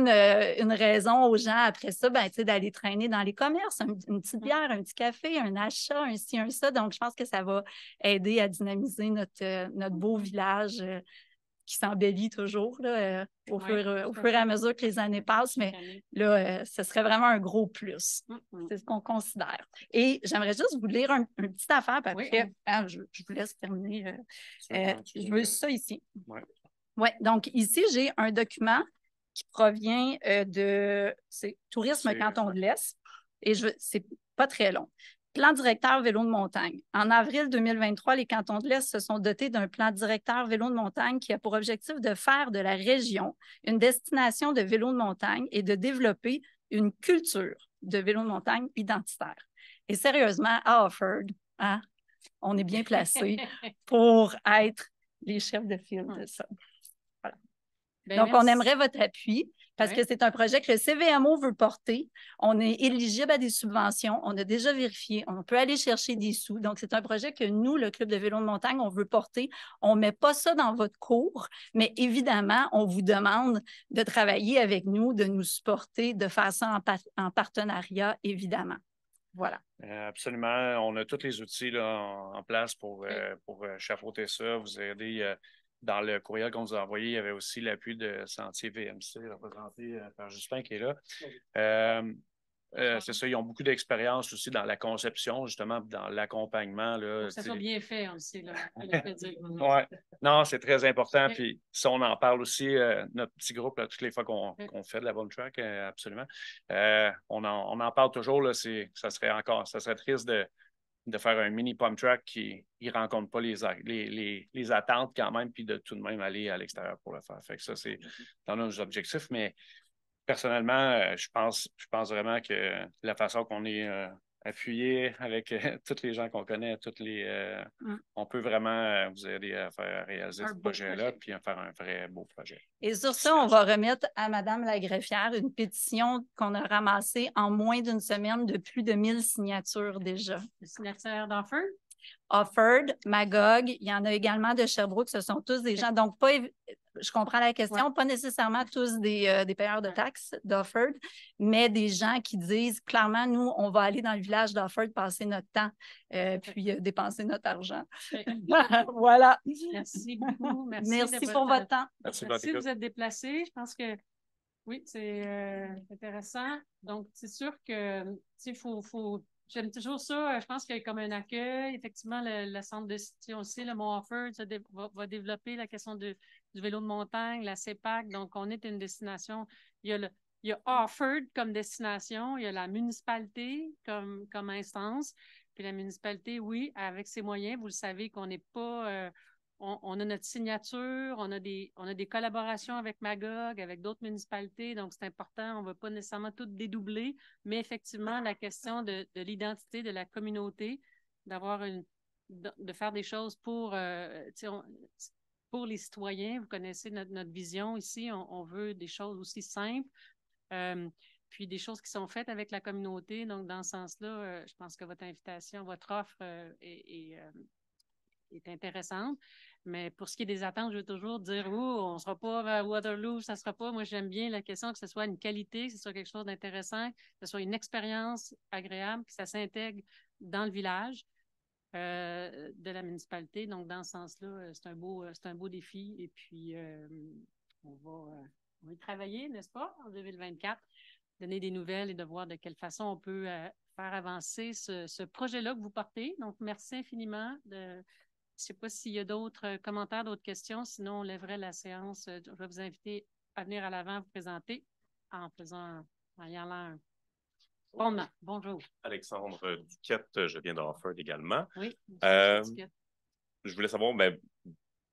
une raison aux gens après ça d'aller traîner dans les commerces, une petite bière, un petit café, un achat, un ci, un ça. Donc, je pense que ça va aider à dynamiser notre beau village qui s'embellit toujours là, au fur et à mesure que les années passent. Mais là, ce serait vraiment un gros plus. C'est ce qu'on considère. Et j'aimerais juste vous lire une petite affaire, puis après, je vous laisse terminer. Je veux ça ici. Oui, donc ici, j'ai un document qui provient c'est Tourisme Canton de l'Est, et c'est pas très long. Plan directeur vélo de montagne. En avril 2023, les cantons de l'Est se sont dotés d'un plan directeur vélo de montagne qui a pour objectif de faire de la région une destination de vélo de montagne et de développer une culture de vélo de montagne identitaire. Et sérieusement, à Offord, on est bien placé pour être les chefs de file de ça. Donc, merci. On aimerait votre appui parce que c'est un projet que le CVMO veut porter. On est éligible à des subventions. On a déjà vérifié. On peut aller chercher des sous. Donc, c'est un projet que nous, le Club de vélo de montagne, on veut porter. On ne met pas ça dans votre cours, mais évidemment, on vous demande de travailler avec nous, de nous supporter, de faire ça en partenariat, évidemment. Voilà. Absolument. On a tous les outils là, en place pour chapeauter ça, vous aider. Dans le courriel qu'on vous a envoyé, il y avait aussi l'appui de Sentier VMC, représenté par Justin qui est là. C'est ça, ils ont beaucoup d'expérience aussi dans la conception, justement, dans l'accompagnement. Faut que ça soit bien fait aussi, là. Ouais. Non, c'est très important. Puis ça, on en parle aussi, notre petit groupe, là, toutes les fois qu'on fait de la bonne track, absolument. On en parle toujours, là, ça serait triste de faire un mini pump track qui ne rencontre pas les attentes quand même, puis de tout de même aller à l'extérieur pour le faire. Fait que ça, c'est dans nos objectifs, mais personnellement, je pense vraiment que la façon qu'on est appuyé avec tous les gens qu'on connaît, on peut vraiment vous aider à faire réaliser ce projet-là puis à faire un vrai beau projet. Et sur ça, on va remettre à Mme la greffière une pétition qu'on a ramassée en moins d'une semaine de plus de 1000 signatures déjà. Les signataires d'Offord? Offord, Magog, il y en a également de Sherbrooke, ce sont tous des gens, donc je comprends la question, pas nécessairement tous des payeurs de taxes d'Offord, mais des gens qui disent clairement, nous, on va aller dans le village d'Offord passer notre temps, puis dépenser notre argent. Voilà. Merci beaucoup. Merci pour votre temps. Merci de vous êtes déplacés. Je pense que oui, c'est intéressant. Donc, c'est sûr que j'aime toujours ça. Je pense qu'il y a comme un accueil. Effectivement, le centre de ski aussi, le Mont Offord, va développer la question du vélo de montagne, la CEPAC. Donc, on est une destination. Il y a Offord comme destination. Il y a la municipalité comme instance. Puis la municipalité, oui, avec ses moyens, vous le savez qu'on n'est pas... on a notre signature, on a des collaborations avec Magog, avec d'autres municipalités, donc c'est important, on ne va pas nécessairement tout dédoubler, mais effectivement, la question de l'identité de la communauté, de faire des choses pour les citoyens. Vous connaissez notre vision ici, on veut des choses aussi simples, puis des choses qui sont faites avec la communauté, donc dans ce sens-là, je pense que votre invitation, votre offre est intéressante. Mais pour ce qui est des attentes, je veux toujours dire, on ne sera pas à Waterloo, ça ne sera pas. Moi, j'aime bien la question que ce soit une qualité, que ce soit quelque chose d'intéressant, que ce soit une expérience agréable, que ça s'intègre dans le village de la municipalité. Donc, dans ce sens-là, c'est un beau défi. Et puis, on va y travailler, n'est-ce pas, en 2024, donner des nouvelles et de voir de quelle façon on peut faire avancer ce projet-là que vous portez. Donc, merci infiniment. Je ne sais pas s'il y a d'autres commentaires, d'autres questions. Sinon, on lèverait la séance. Je vais vous inviter à venir à l'avant vous présenter en y allant un bonjour. Alexandre Duquette, je viens d'Offord également. Oui. Je voulais savoir,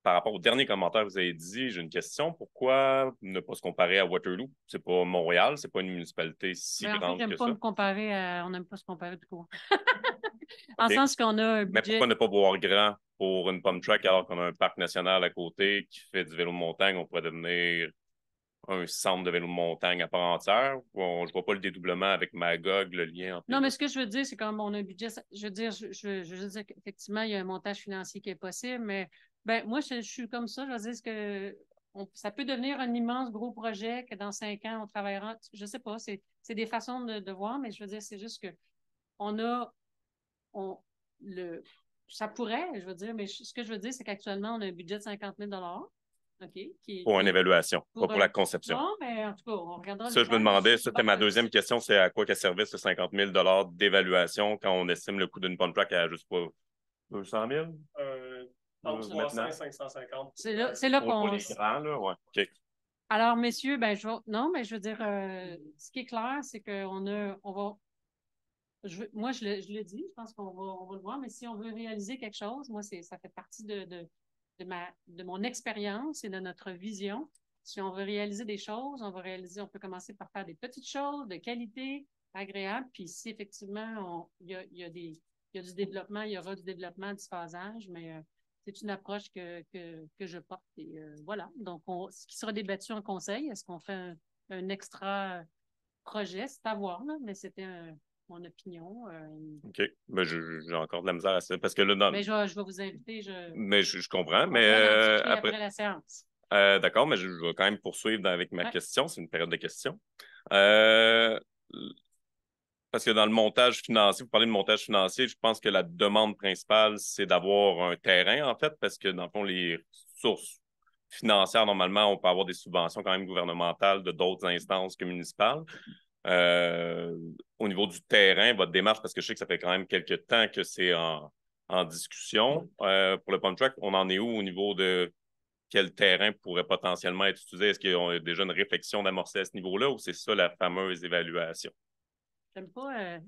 par rapport au dernier commentaire que vous avez dit, j'ai une question. Pourquoi ne pas se comparer à Waterloo? C'est pas Montréal, c'est pas une municipalité si grande que ça. On n'aime pas se comparer du coup. En sens qu'on a un budget... Mais pourquoi ne pas voir grand pour une pump track alors qu'on a un parc national à côté qui fait du vélo de montagne? On pourrait devenir un centre de vélo de montagne à part entière. Je ne vois pas le dédoublement avec Magog, le lien entre... Non, mais ce que je veux dire, c'est comme on a un budget... Je veux dire qu'effectivement, il y a un montage financier qui est possible, mais moi, je suis comme ça. Je veux dire que ça peut devenir un immense gros projet que dans 5 ans, on travaillera... Je ne sais pas, c'est des façons de voir, mais je veux dire, c'est juste que ça pourrait, je veux dire, mais ce que je veux dire, c'est qu'actuellement, on a un budget de 50 000 pour une évaluation, pas pour la conception. Non, mais en tout cas, on regardera. Ça, je me demandais, c'était ma deuxième question, c'est à quoi qu'elle servait ce 50 000 d'évaluation quand on estime le coût d'une pump track à, je ne sais pas, 200 000? Entre 300 et 550. C'est là qu'on... Pour les grands, là, ouais. OK. Alors, messieurs, je veux dire, ce qui est clair, c'est qu'on va... Moi, je le dis, je pense qu'on va le voir, mais si on veut réaliser quelque chose, moi, ça fait partie de mon expérience et de notre vision. Si on veut réaliser des choses, on peut commencer par faire des petites choses de qualité, agréable, puis si effectivement, il y a du développement, il y aura du développement, du phasage, mais c'est une approche que je porte et voilà. Donc, ce qui sera débattu en conseil, est-ce qu'on fait un extra projet? C'est à voir, là, mais c'était mon opinion. OK. Mais j'ai encore de la misère à ça. Parce que là, mais je vais vous inviter. Mais je comprends. Mais après la séance. D'accord, mais je vais quand même poursuivre avec ma question. C'est une période de questions. Parce que dans le montage financier, vous parlez de montage financier, je pense que la demande principale, c'est d'avoir un terrain, en fait, parce que dans le fond, les sources financières, normalement, on peut avoir des subventions quand même gouvernementales de d'autres instances que municipales. Au niveau du terrain, votre démarche, parce que je sais que ça fait quand même quelques temps que c'est en discussion pour le pump track, on en est où au niveau de quel terrain pourrait potentiellement être utilisé? Est-ce qu'il y a déjà une réflexion d'amorcer à ce niveau-là ou c'est ça la fameuse évaluation? J'aime pas.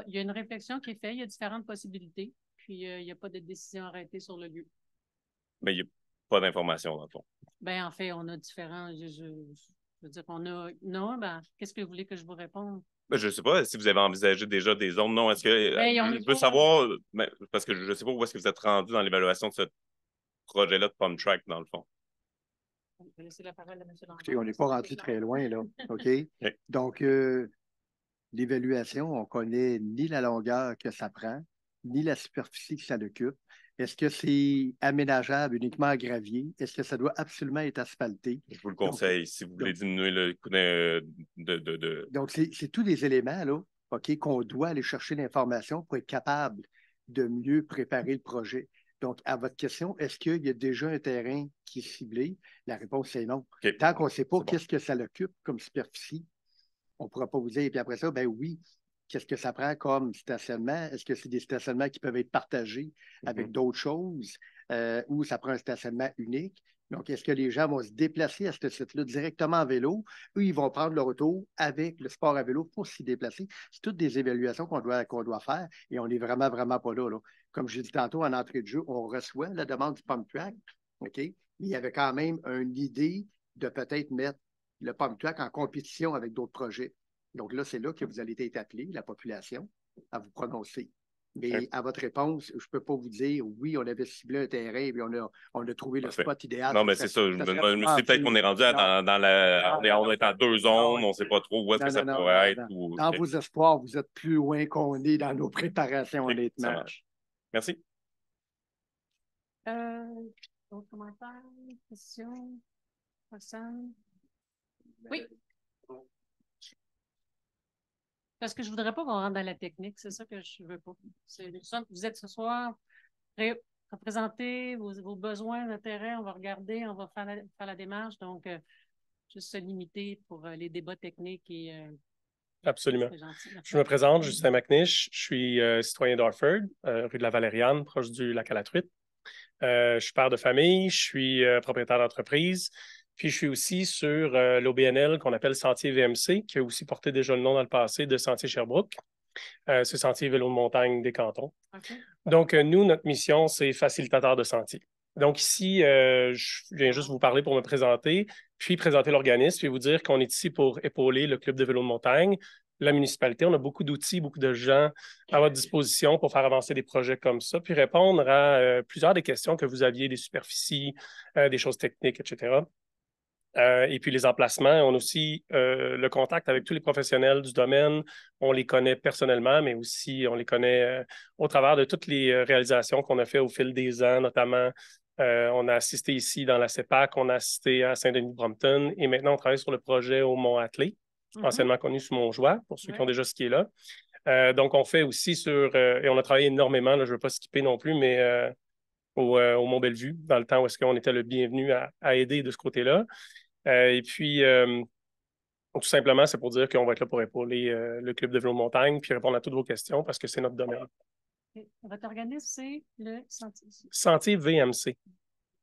Il y a une réflexion qui est faite, il y a différentes possibilités, puis il n'y a pas de décision arrêtée sur le lieu. Mais il n'y a pas d'information dans le fond. Ben, en fait, on a différents. Je veux dire qu'on a. Non, ben, qu'est-ce que vous voulez que je vous réponde? Ben, je ne sais pas si vous avez envisagé déjà des zones. Non, est-ce que Ben, je veux savoir, parce que je ne sais pas où est-ce que vous êtes rendu dans l'évaluation de ce projet-là de Pump Track, dans le fond. Je vais laisser la parole à M. Écoutez, on n'est pas rendu très loin, là. OK? Donc, l'évaluation, on ne connaît ni la longueur que ça prend, ni la superficie que ça occupe. Est-ce que c'est aménageable uniquement à gravier? Est-ce que ça doit absolument être asphalté? Je vous le conseille, si vous voulez diminuer le coût de... Donc, c'est tous des éléments là, OK, qu'on doit aller chercher l'information pour être capable de mieux préparer le projet. Donc, à votre question, est-ce qu'il y a déjà un terrain qui est ciblé? La réponse est non. Tant qu'on ne sait pas qu'est-ce que ça l'occupe comme superficie, on ne pourra pas vous dire. Et puis après ça, ben oui, qu'est-ce que ça prend comme stationnement? Est-ce que c'est des stationnements qui peuvent être partagés avec d'autres choses ou ça prend un stationnement unique? Donc, est-ce que les gens vont se déplacer à ce site-là directement en vélo? Eux, ils vont prendre leur auto avec le sport à vélo pour s'y déplacer. C'est toutes des évaluations qu'on doit faire et on n'est vraiment, vraiment pas là. Comme je l'ai dit tantôt en entrée de jeu, on reçoit la demande du pump track, OK? Mais il y avait quand même une idée de peut-être mettre le pump track en compétition avec d'autres projets. Donc là, c'est là que vous allez être appelé, la population, à vous prononcer. Mais à votre réponse, je ne peux pas vous dire oui, on avait ciblé un terrain et on a trouvé le spot idéal. Non, mais c'est ça. C'est peut-être qu'on est rendu dans la. On est en deux zones, on ne sait pas trop où est-ce que ça pourrait être. Dans vos espoirs, vous êtes plus loin qu'on est dans nos préparations, honnêtement. Ça marche. Merci. D'autres commentaires, questions? Personne? Oui. Parce que je ne voudrais pas qu'on rentre dans la technique, c'est ça que je ne veux pas. Vous êtes ce soir prêts à présenter vos besoins d'intérêt, on va regarder, on va faire la démarche, donc juste se limiter pour les débats techniques et absolument. Je me présente, Justin McNish, je suis citoyen d'Orford, rue de la Valériane, proche du lac à la Truite. Je suis père de famille, je suis propriétaire d'entreprise. Puis, je suis aussi sur l'OBNL qu'on appelle Sentier VMC, qui a aussi porté déjà le nom dans le passé de Sentier Sherbrooke. C'est Sentier Vélo de montagne des cantons. Okay. Donc, nous, notre mission, c'est facilitateur de sentier. Donc, ici, je viens juste vous parler pour me présenter, puis présenter l'organisme, puis vous dire qu'on est ici pour épauler le Club de vélo de montagne, la municipalité. On a beaucoup d'outils, beaucoup de gens à votre disposition pour faire avancer des projets comme ça, puis répondre à plusieurs des questions que vous aviez, des superficies, des choses techniques, etc. Et puis les emplacements, on a aussi le contact avec tous les professionnels du domaine. On les connaît personnellement, mais aussi on les connaît au travers de toutes les réalisations qu'on a faites au fil des ans, notamment on a assisté ici dans la CEPAC, on a assisté à Saint-Denis-Brompton et maintenant on travaille sur le projet au Mont-Attelé, anciennement connu sous Montjoie, pour ceux qui ont déjà skié là. Donc on fait aussi et on a travaillé énormément, là, je ne veux pas skipper non plus, mais au Mont-Bellevue, dans le temps où est-ce qu'on était le bienvenu à aider de ce côté-là. Et puis, tout simplement, c'est pour dire qu'on va être là pour épauler le Club de vélo de montagne puis répondre à toutes vos questions parce que c'est notre domaine. Okay. Votre organisme, c'est le Sentier? Sentier VMC.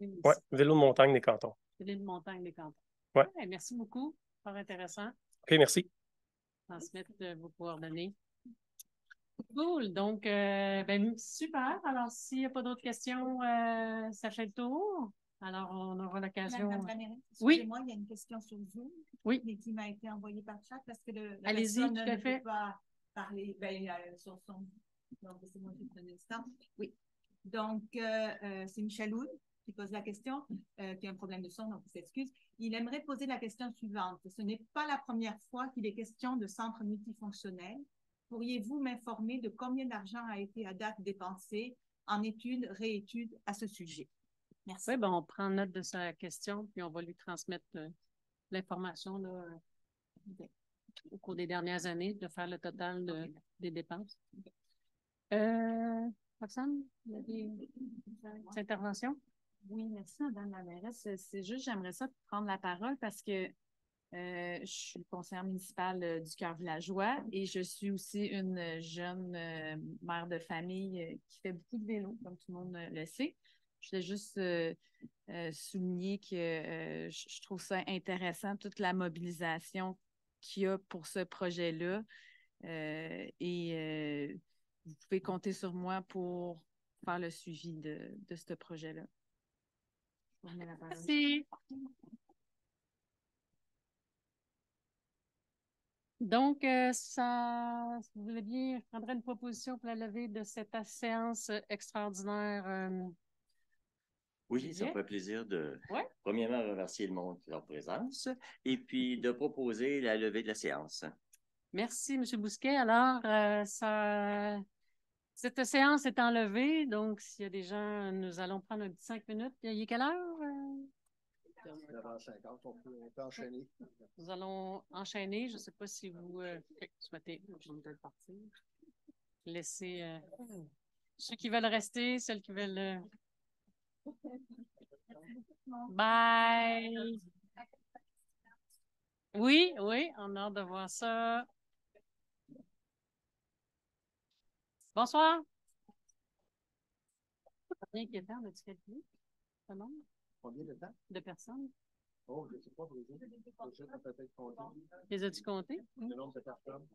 Oui, Vélo de montagne des cantons. Vélo de montagne des cantons. Ouais. Ouais, merci beaucoup. Fort intéressant. OK, merci. Transmettre vos coordonnées. Cool. Donc, super. Alors, s'il n'y a pas d'autres questions, ça fait le tour. Alors, on aura l'occasion. Madame la mairesse, oui. Excusez-moi, il y a une question sur Zoom. Oui. Mais qui m'a été envoyée par chat parce que la allez-y, personne tout à fait. ne peut pas parler sur son. Donc, laissez-moi juste un instant. Oui. Donc, c'est Michel Houd qui pose la question, qui a un problème de son, donc il s'excuse. Il aimerait poser la question suivante. Ce n'est pas la première fois qu'il est question de centre multifonctionnel. Pourriez-vous m'informer de combien d'argent a été à date dépensé en études, réétudes à ce sujet? Merci. Oui, on prend note de sa question, puis on va lui transmettre l'information. cours des dernières années, de faire le total des dépenses. Roxane, il y a des interventions? Oui, merci, Madame la mairesse. C'est juste, j'aimerais ça prendre la parole parce que je suis conseillère municipale du Cœur Villageois et je suis aussi une jeune mère de famille qui fait beaucoup de vélo, comme tout le monde le sait. Je voulais juste souligner que je trouve ça intéressant, toute la mobilisation qu'il y a pour ce projet-là. Vous pouvez compter sur moi pour faire le suivi de ce projet-là. Merci. Donc, si vous voulez bien, je prendrai une proposition pour la levée de cette séance extraordinaire. Oui, ça me ferait plaisir de, ouais. Premièrement, remercier le monde de leur présence et puis de proposer la levée de la séance. Merci, M. Bousquet. Alors, cette séance est enlevée, donc s'il y a des gens, nous allons prendre un petit 5 minutes. Il est quelle heure? 9h50, on peut enchaîner. Nous allons enchaîner. Je ne sais pas si vous souhaitez partir. Laisser ceux qui veulent rester, celles qui veulent... Bye! Oui, on a hâte de voir ça. Bonsoir. Combien de temps as-tu calculé? Combien de temps? De personnes? Oh, je ne sais pas, pour les autres. Je vais peut-être compter. Les as-tu comptés? Le nombre de personnes.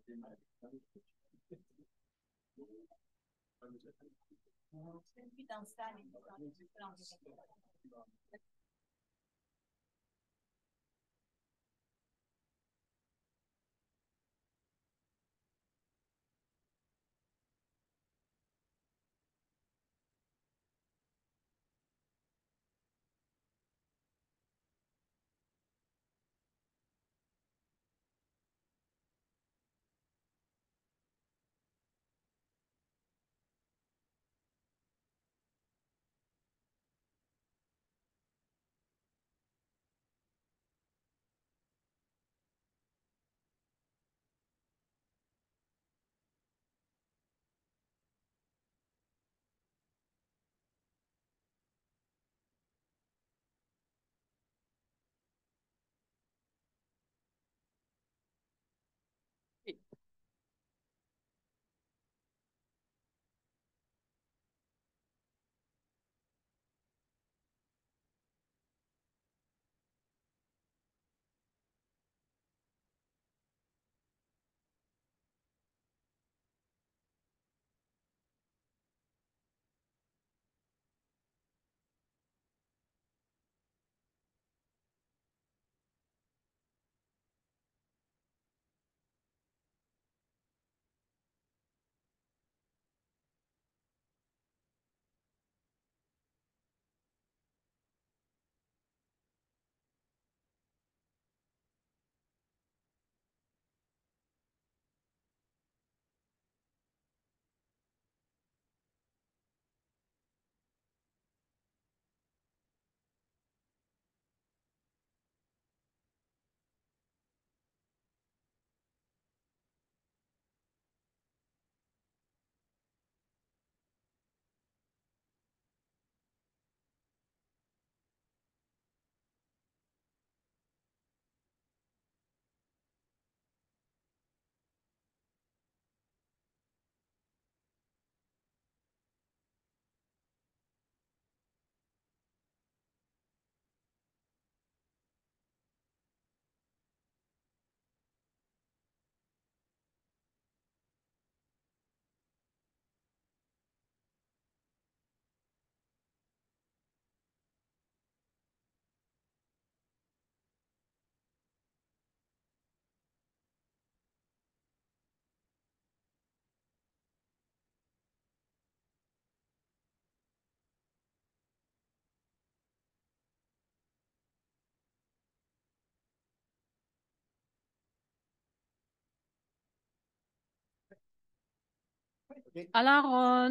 Alors,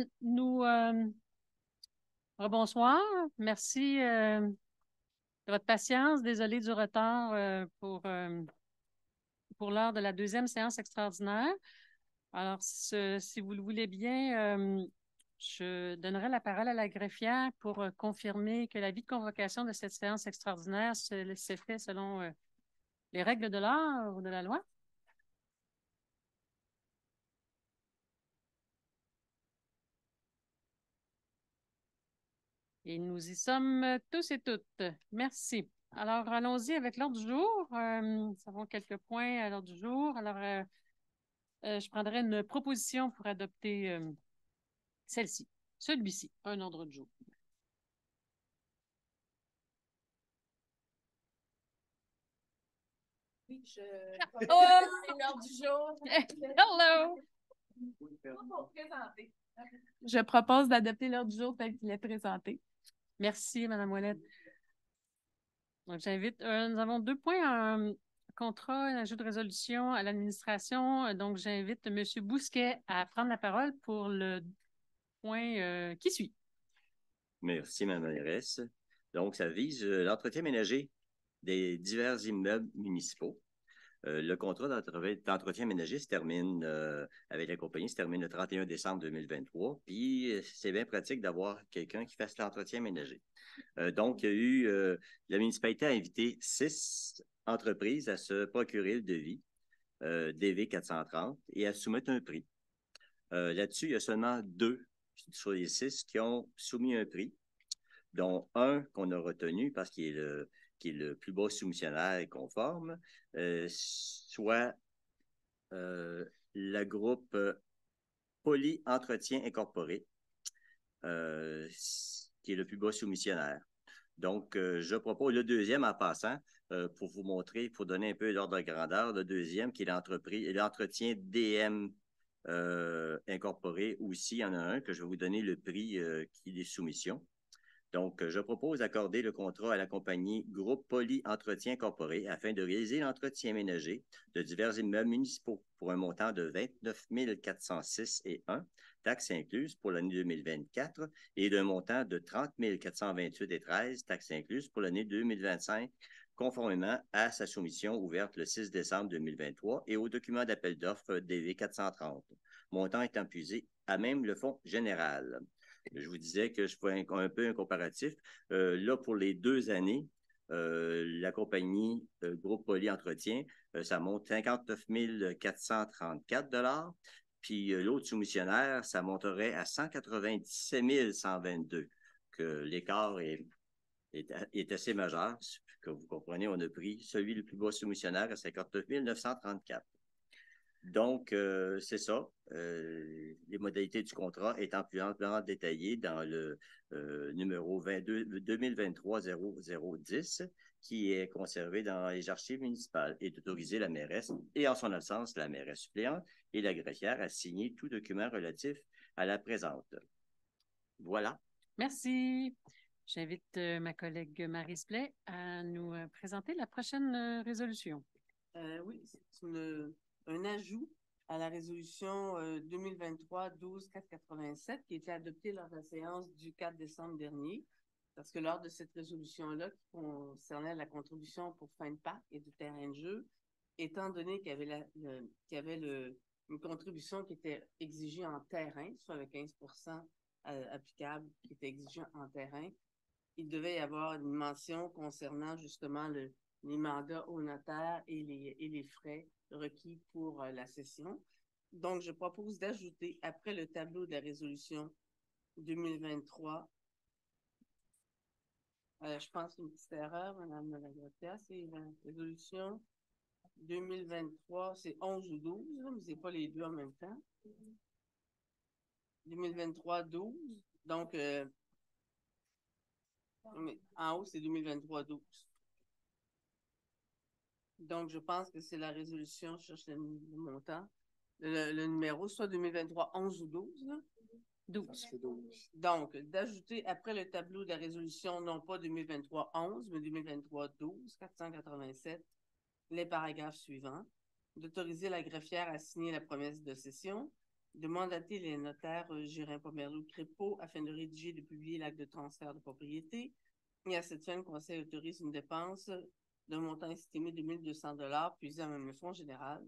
bonsoir. Merci de votre patience. Désolée du retard pour pour l'heure de la deuxième séance extraordinaire. Alors, si vous le voulez bien, je donnerai la parole à la greffière pour confirmer que l'avis de convocation de cette séance extraordinaire s'est fait selon les règles de l'art ou de la loi. Et nous y sommes tous et toutes. Merci. Alors, allons-y avec l'ordre du jour. Nous avons quelques points à l'ordre du jour. Alors, je prendrai une proposition pour adopter celle-ci, celui-ci, un ordre du jour. Oui, je Oh! l'ordre du jour. Hello! Je propose d'adopter l'ordre du jour tel qu'il est présenté. Merci, Mme Ouellette. Donc, j'invite, nous avons 2 points, un contrat, un ajout de résolution à l'administration. Donc, j'invite M. Bousquet à prendre la parole pour le point qui suit. Merci, Mme la mairesse. Donc, ça vise l'entretien ménager des divers immeubles municipaux. Le contrat d'entretien ménager se termine avec la compagnie, se termine le 31 décembre 2023. Puis, c'est bien pratique d'avoir quelqu'un qui fasse l'entretien ménager. Donc, il y a eu, la municipalité a invité 6 entreprises à se procurer le devis DV 430 et à soumettre un prix. Là-dessus, il y a seulement 2 sur les 6 qui ont soumis un prix, dont un qu'on a retenu parce qu'il est le plus bas soumissionnaire et conforme, soit le groupe Poly Entretien Incorporé, qui est le plus bas soumissionnaire. Donc, je propose le deuxième en passant pour vous montrer, pour donner un peu l'ordre de grandeur, le deuxième qui est l'entretien DM incorporé aussi. Il y en a un que je vais vous donner le prix qui est soumission. Donc, je propose d'accorder le contrat à la compagnie Groupe Poly Entretien Incorporé afin de réaliser l'entretien ménager de divers immeubles municipaux pour un montant de 29 406,1 taxes incluses pour l'année 2024 et d'un montant de 30 428,13 taxes incluses pour l'année 2025, conformément à sa soumission ouverte le 6 décembre 2023 et au document d'appel d'offres DV 430, montant étant puisé à même le fonds général. Je vous disais que je fais un peu un comparatif. Là, pour les 2 années, la compagnie Groupe Poly Entretien, ça monte 59 434 $. Puis l'autre soumissionnaire, ça monterait à 197 122 $. Que l'écart est assez majeur. Que vous comprenez, on a pris celui le plus bas soumissionnaire à 59 934 $. Donc, c'est ça. Les modalités du contrat étant plus amplement détaillées dans le numéro 2023-0010, qui est conservé dans les archives municipales et d'autoriser la mairesse, et en son absence, la mairesse suppléante et la greffière à signer tout document relatif à la présente. Voilà. Merci. J'invite ma collègue Maryse Blais à nous présenter la prochaine résolution. Oui, c'est un ajout à la résolution 2023-12-487 qui a été adoptée lors de la séance du 4 décembre dernier. Parce que lors de cette résolution-là, qui concernait la contribution pour fin de parc et du terrain de jeu, étant donné qu'il y avait une contribution qui était exigée en terrain, soit avec 15 applicable qui était exigé en terrain, il devait y avoir une mention concernant justement les mandats au notaire et les frais requis pour la session. Donc, je propose d'ajouter, après le tableau de la résolution 2023, je pense une petite erreur, Mme la greffière, c'est la résolution 2023, c'est 11 ou 12, là, mais ce n'est pas les deux en même temps. 2023-12, donc mais en haut, c'est 2023-12. Donc, je pense que c'est la résolution, je cherche le montant, le numéro, soit 2023-11 ou 12, là. 12. Donc, d'ajouter après le tableau de la résolution, non pas 2023-11, mais 2023-12, 487, les paragraphes suivants, d'autoriser la greffière à signer la promesse de cession, de mandater les notaires Gérin Pomerleau Crépeau afin de rédiger et de publier l'acte de transfert de propriété, et à cette fin, le Conseil autorise une dépense d'un montant estimé de 1 200 puisé dans le fonds général,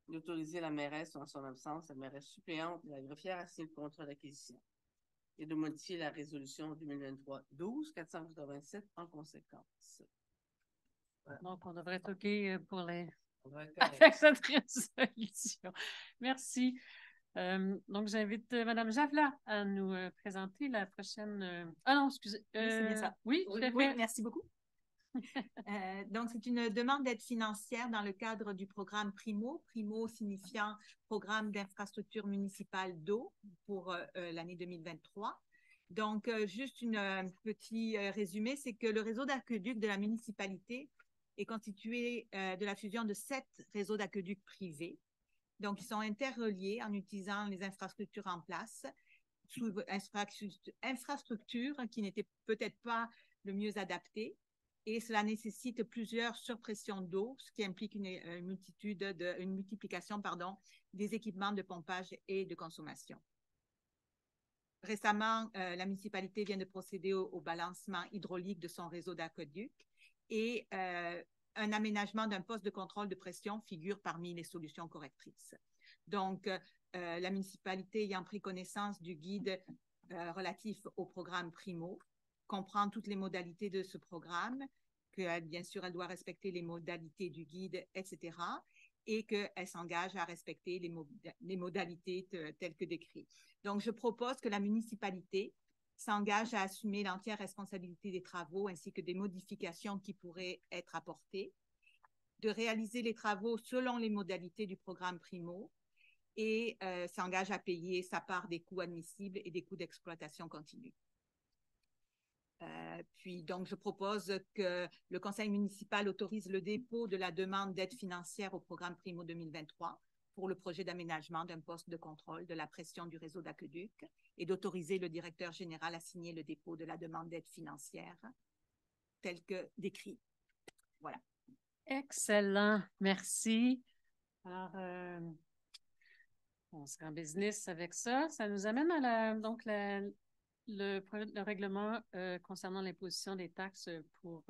d'autoriser la mairesse ou en son absence, la mairesse suppléante et la greffière à signer le contrat d'acquisition et de modifier la résolution 2023-12-487 en conséquence. Voilà. Donc, on devrait être OK pour les... avec cette résolution. Merci. Donc, j'invite Mme Javla à nous présenter la prochaine... Ah non, excusez. Oui, c'est bien ça. Oui, tout à fait. Oui, merci beaucoup. Donc, c'est une demande d'aide financière dans le cadre du programme PRIMO. PRIMO signifiant Programme d'infrastructure municipale d'eau pour l'année 2023. Donc, juste un petit résumé, c'est que le réseau d'aqueduc de la municipalité est constitué de la fusion de 7 réseaux d'aqueducs privés. Donc, ils sont interreliés en utilisant les infrastructures en place, infrastructures qui n'étaient peut-être pas le mieux adaptées. Et cela nécessite plusieurs surpressions d'eau, ce qui implique une multiplication des équipements de pompage et de consommation. Récemment, la municipalité vient de procéder au balancement hydraulique de son réseau d'aqueduc et un aménagement d'un poste de contrôle de pression figure parmi les solutions correctrices. Donc, la municipalité ayant pris connaissance du guide relatif au programme PRIMO, comprend toutes les modalités de ce programme, que bien sûr, elle doit respecter les modalités du guide, etc., et qu'elle s'engage à respecter les modalités telles que décrites. Donc, je propose que la municipalité s'engage à assumer l'entière responsabilité des travaux ainsi que des modifications qui pourraient être apportées, de réaliser les travaux selon les modalités du programme PRIMO et s'engage à payer sa part des coûts admissibles et des coûts d'exploitation continue. Puis, donc, je propose que le conseil municipal autorise le dépôt de la demande d'aide financière au programme PRIMO 2023 pour le projet d'aménagement d'un poste de contrôle de la pression du réseau d'aqueduc et d'autoriser le directeur général à signer le dépôt de la demande d'aide financière tel que décrit. Voilà. Excellent. Merci. Alors, on sera en business avec ça. Ça nous amène à le règlement concernant l'imposition des taxes pour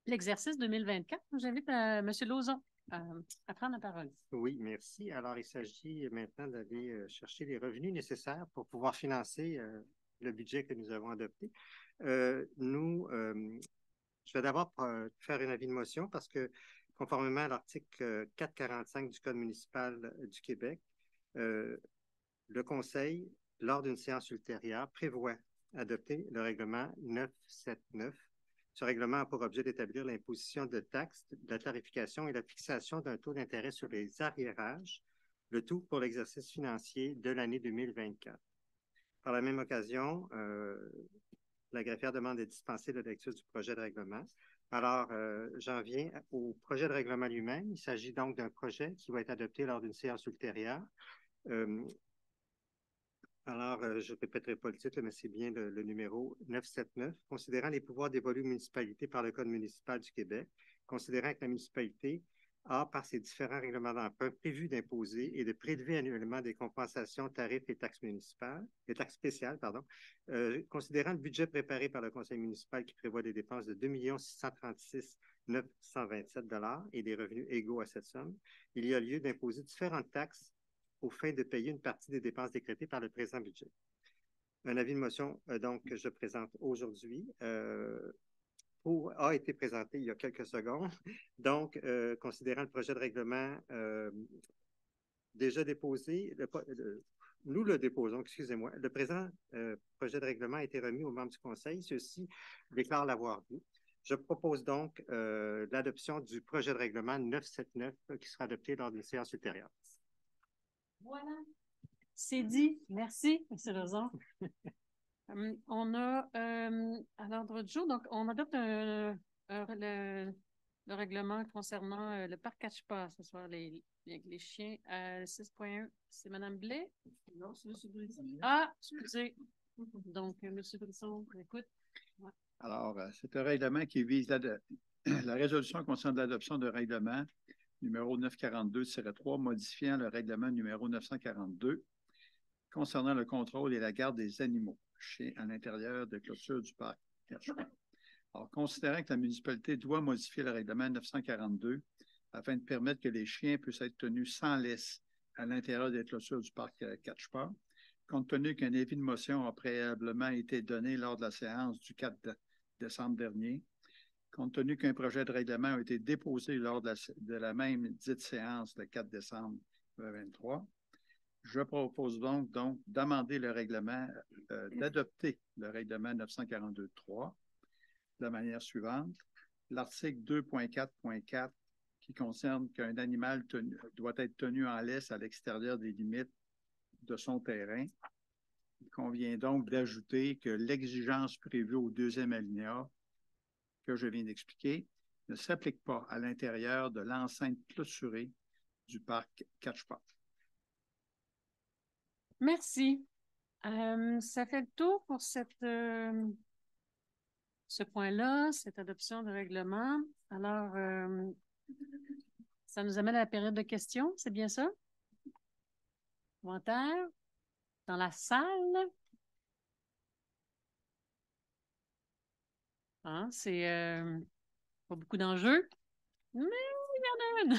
l'exercice 2024. J'invite M. Lauzon à prendre la parole. Oui, merci. Alors, il s'agit maintenant d'aller chercher les revenus nécessaires pour pouvoir financer le budget que nous avons adopté. Je vais d'abord faire un avis de motion parce que, conformément à l'article 445 du Code municipal du Québec, le Conseil, lors d'une séance ultérieure, prévoit adopter le règlement 979. Ce règlement a pour objet d'établir l'imposition de taxes, de la tarification et la fixation d'un taux d'intérêt sur les arriérages, le tout pour l'exercice financier de l'année 2024. Par la même occasion, la greffière demande de dispenser la lecture du projet de règlement. Alors, j'en viens au projet de règlement lui-même. Il s'agit donc d'un projet qui va être adopté lors d'une séance ultérieure. Alors, je ne répéterai pas le titre, mais c'est bien le numéro 979. Considérant les pouvoirs dévolus aux municipalités par le Code municipal du Québec, considérant que la municipalité a, par ses différents règlements d'emprunt, prévu d'imposer et de prélever annuellement des compensations, tarifs et taxes municipales, et taxes spéciales, pardon, considérant le budget préparé par le Conseil municipal qui prévoit des dépenses de 2 636 927 $ et des revenus égaux à cette somme, il y a lieu d'imposer différentes taxes aux fins de payer une partie des dépenses décrétées par le présent budget. Un avis de motion, donc, que je présente aujourd'hui, a été présenté il y a quelques secondes. Donc, considérant le projet de règlement déjà déposé, nous le déposons, excusez-moi. Le présent projet de règlement a été remis aux membres du Conseil. Ceux-ci déclarent l'avoir vu. Je propose donc l'adoption du projet de règlement 979 qui sera adopté lors d'une séance ultérieure. Voilà. C'est dit. Merci, M. Lauzon. On a à l'ordre du jour, donc on adopte le règlement concernant le parc Catchpa, ce soir, les chiens à 6.1. C'est Mme Blais? Non, c'est M. Brisson. Ah, excusez. Donc, M. Brisson, écoute. Ouais. Alors, c'est un règlement qui vise la résolution concernant l'adoption de règlement numéro 942-3, modifiant le règlement numéro 942 concernant le contrôle et la garde des animaux à l'intérieur de clôture du parc. Alors, considérant que la municipalité doit modifier le règlement 942 afin de permettre que les chiens puissent être tenus sans laisse à l'intérieur des clôtures du parc Catchpa, compte tenu qu'un avis de motion a préalablement été donné lors de la séance du 4 décembre dernier, compte tenu qu'un projet de règlement a été déposé lors de la même dite séance le 4 décembre 2023, je propose donc d'amender le règlement, d'adopter le règlement 942.3 de la manière suivante. L'article 2.4.4 qui concerne qu'un animal doit être tenu en laisse à l'extérieur des limites de son terrain. Il convient donc d'ajouter que l'exigence prévue au deuxième alinéa que je viens d'expliquer ne s'applique pas à l'intérieur de l'enceinte clôturée du parc Catchpa. Merci. Ça fait le tour pour ce point-là, cette adoption de règlement. Alors, ça nous amène à la période de questions, c'est bien ça? Commentaires? Dans la salle? Hein, c'est pas beaucoup d'enjeux, mais il y en a une.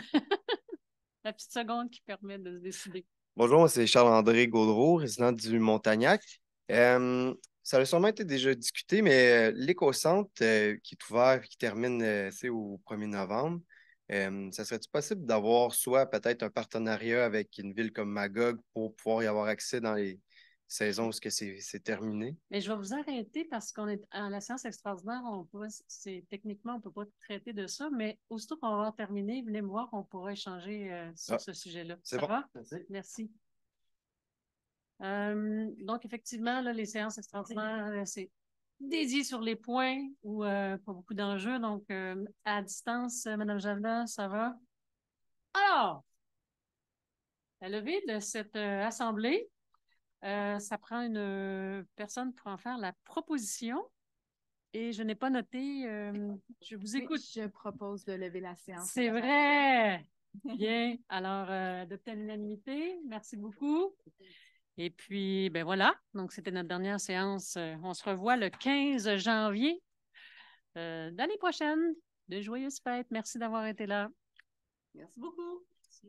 La petite seconde qui permet de se décider. Bonjour, moi c'est Charles-André Gaudreau, résident du Montagnac. Ça a sûrement été déjà discuté, mais l'éco-centre qui est ouvert et qui termine au 1er novembre, ça serait-il possible d'avoir soit peut-être un partenariat avec une ville comme Magog pour pouvoir y avoir accès dans les saisons où c'est terminé? Mais je vais vous arrêter parce qu'on est à la séance extraordinaire, techniquement, on ne peut pas traiter de ça, mais aussitôt qu'on va avoir terminé, venez me voir, on pourra échanger sur ce sujet-là. Ça bon. va? Merci. Donc, effectivement, là, les séances extraordinaires, c'est dédié sur les points ou pas beaucoup d'enjeux. Donc, à distance, Mme Javelin, ça va? Alors, la levée de cette assemblée, ça prend une personne pour en faire la proposition. Et je n'ai pas noté, je vous écoute. Oui, je propose de lever la séance. C'est vrai! Bien. Alors, adopté à l'unanimité. Merci beaucoup. Et puis, ben voilà. Donc, c'était notre dernière séance. On se revoit le 15 janvier l'année prochaine. De joyeuses fêtes. Merci d'avoir été là. Merci beaucoup. Merci.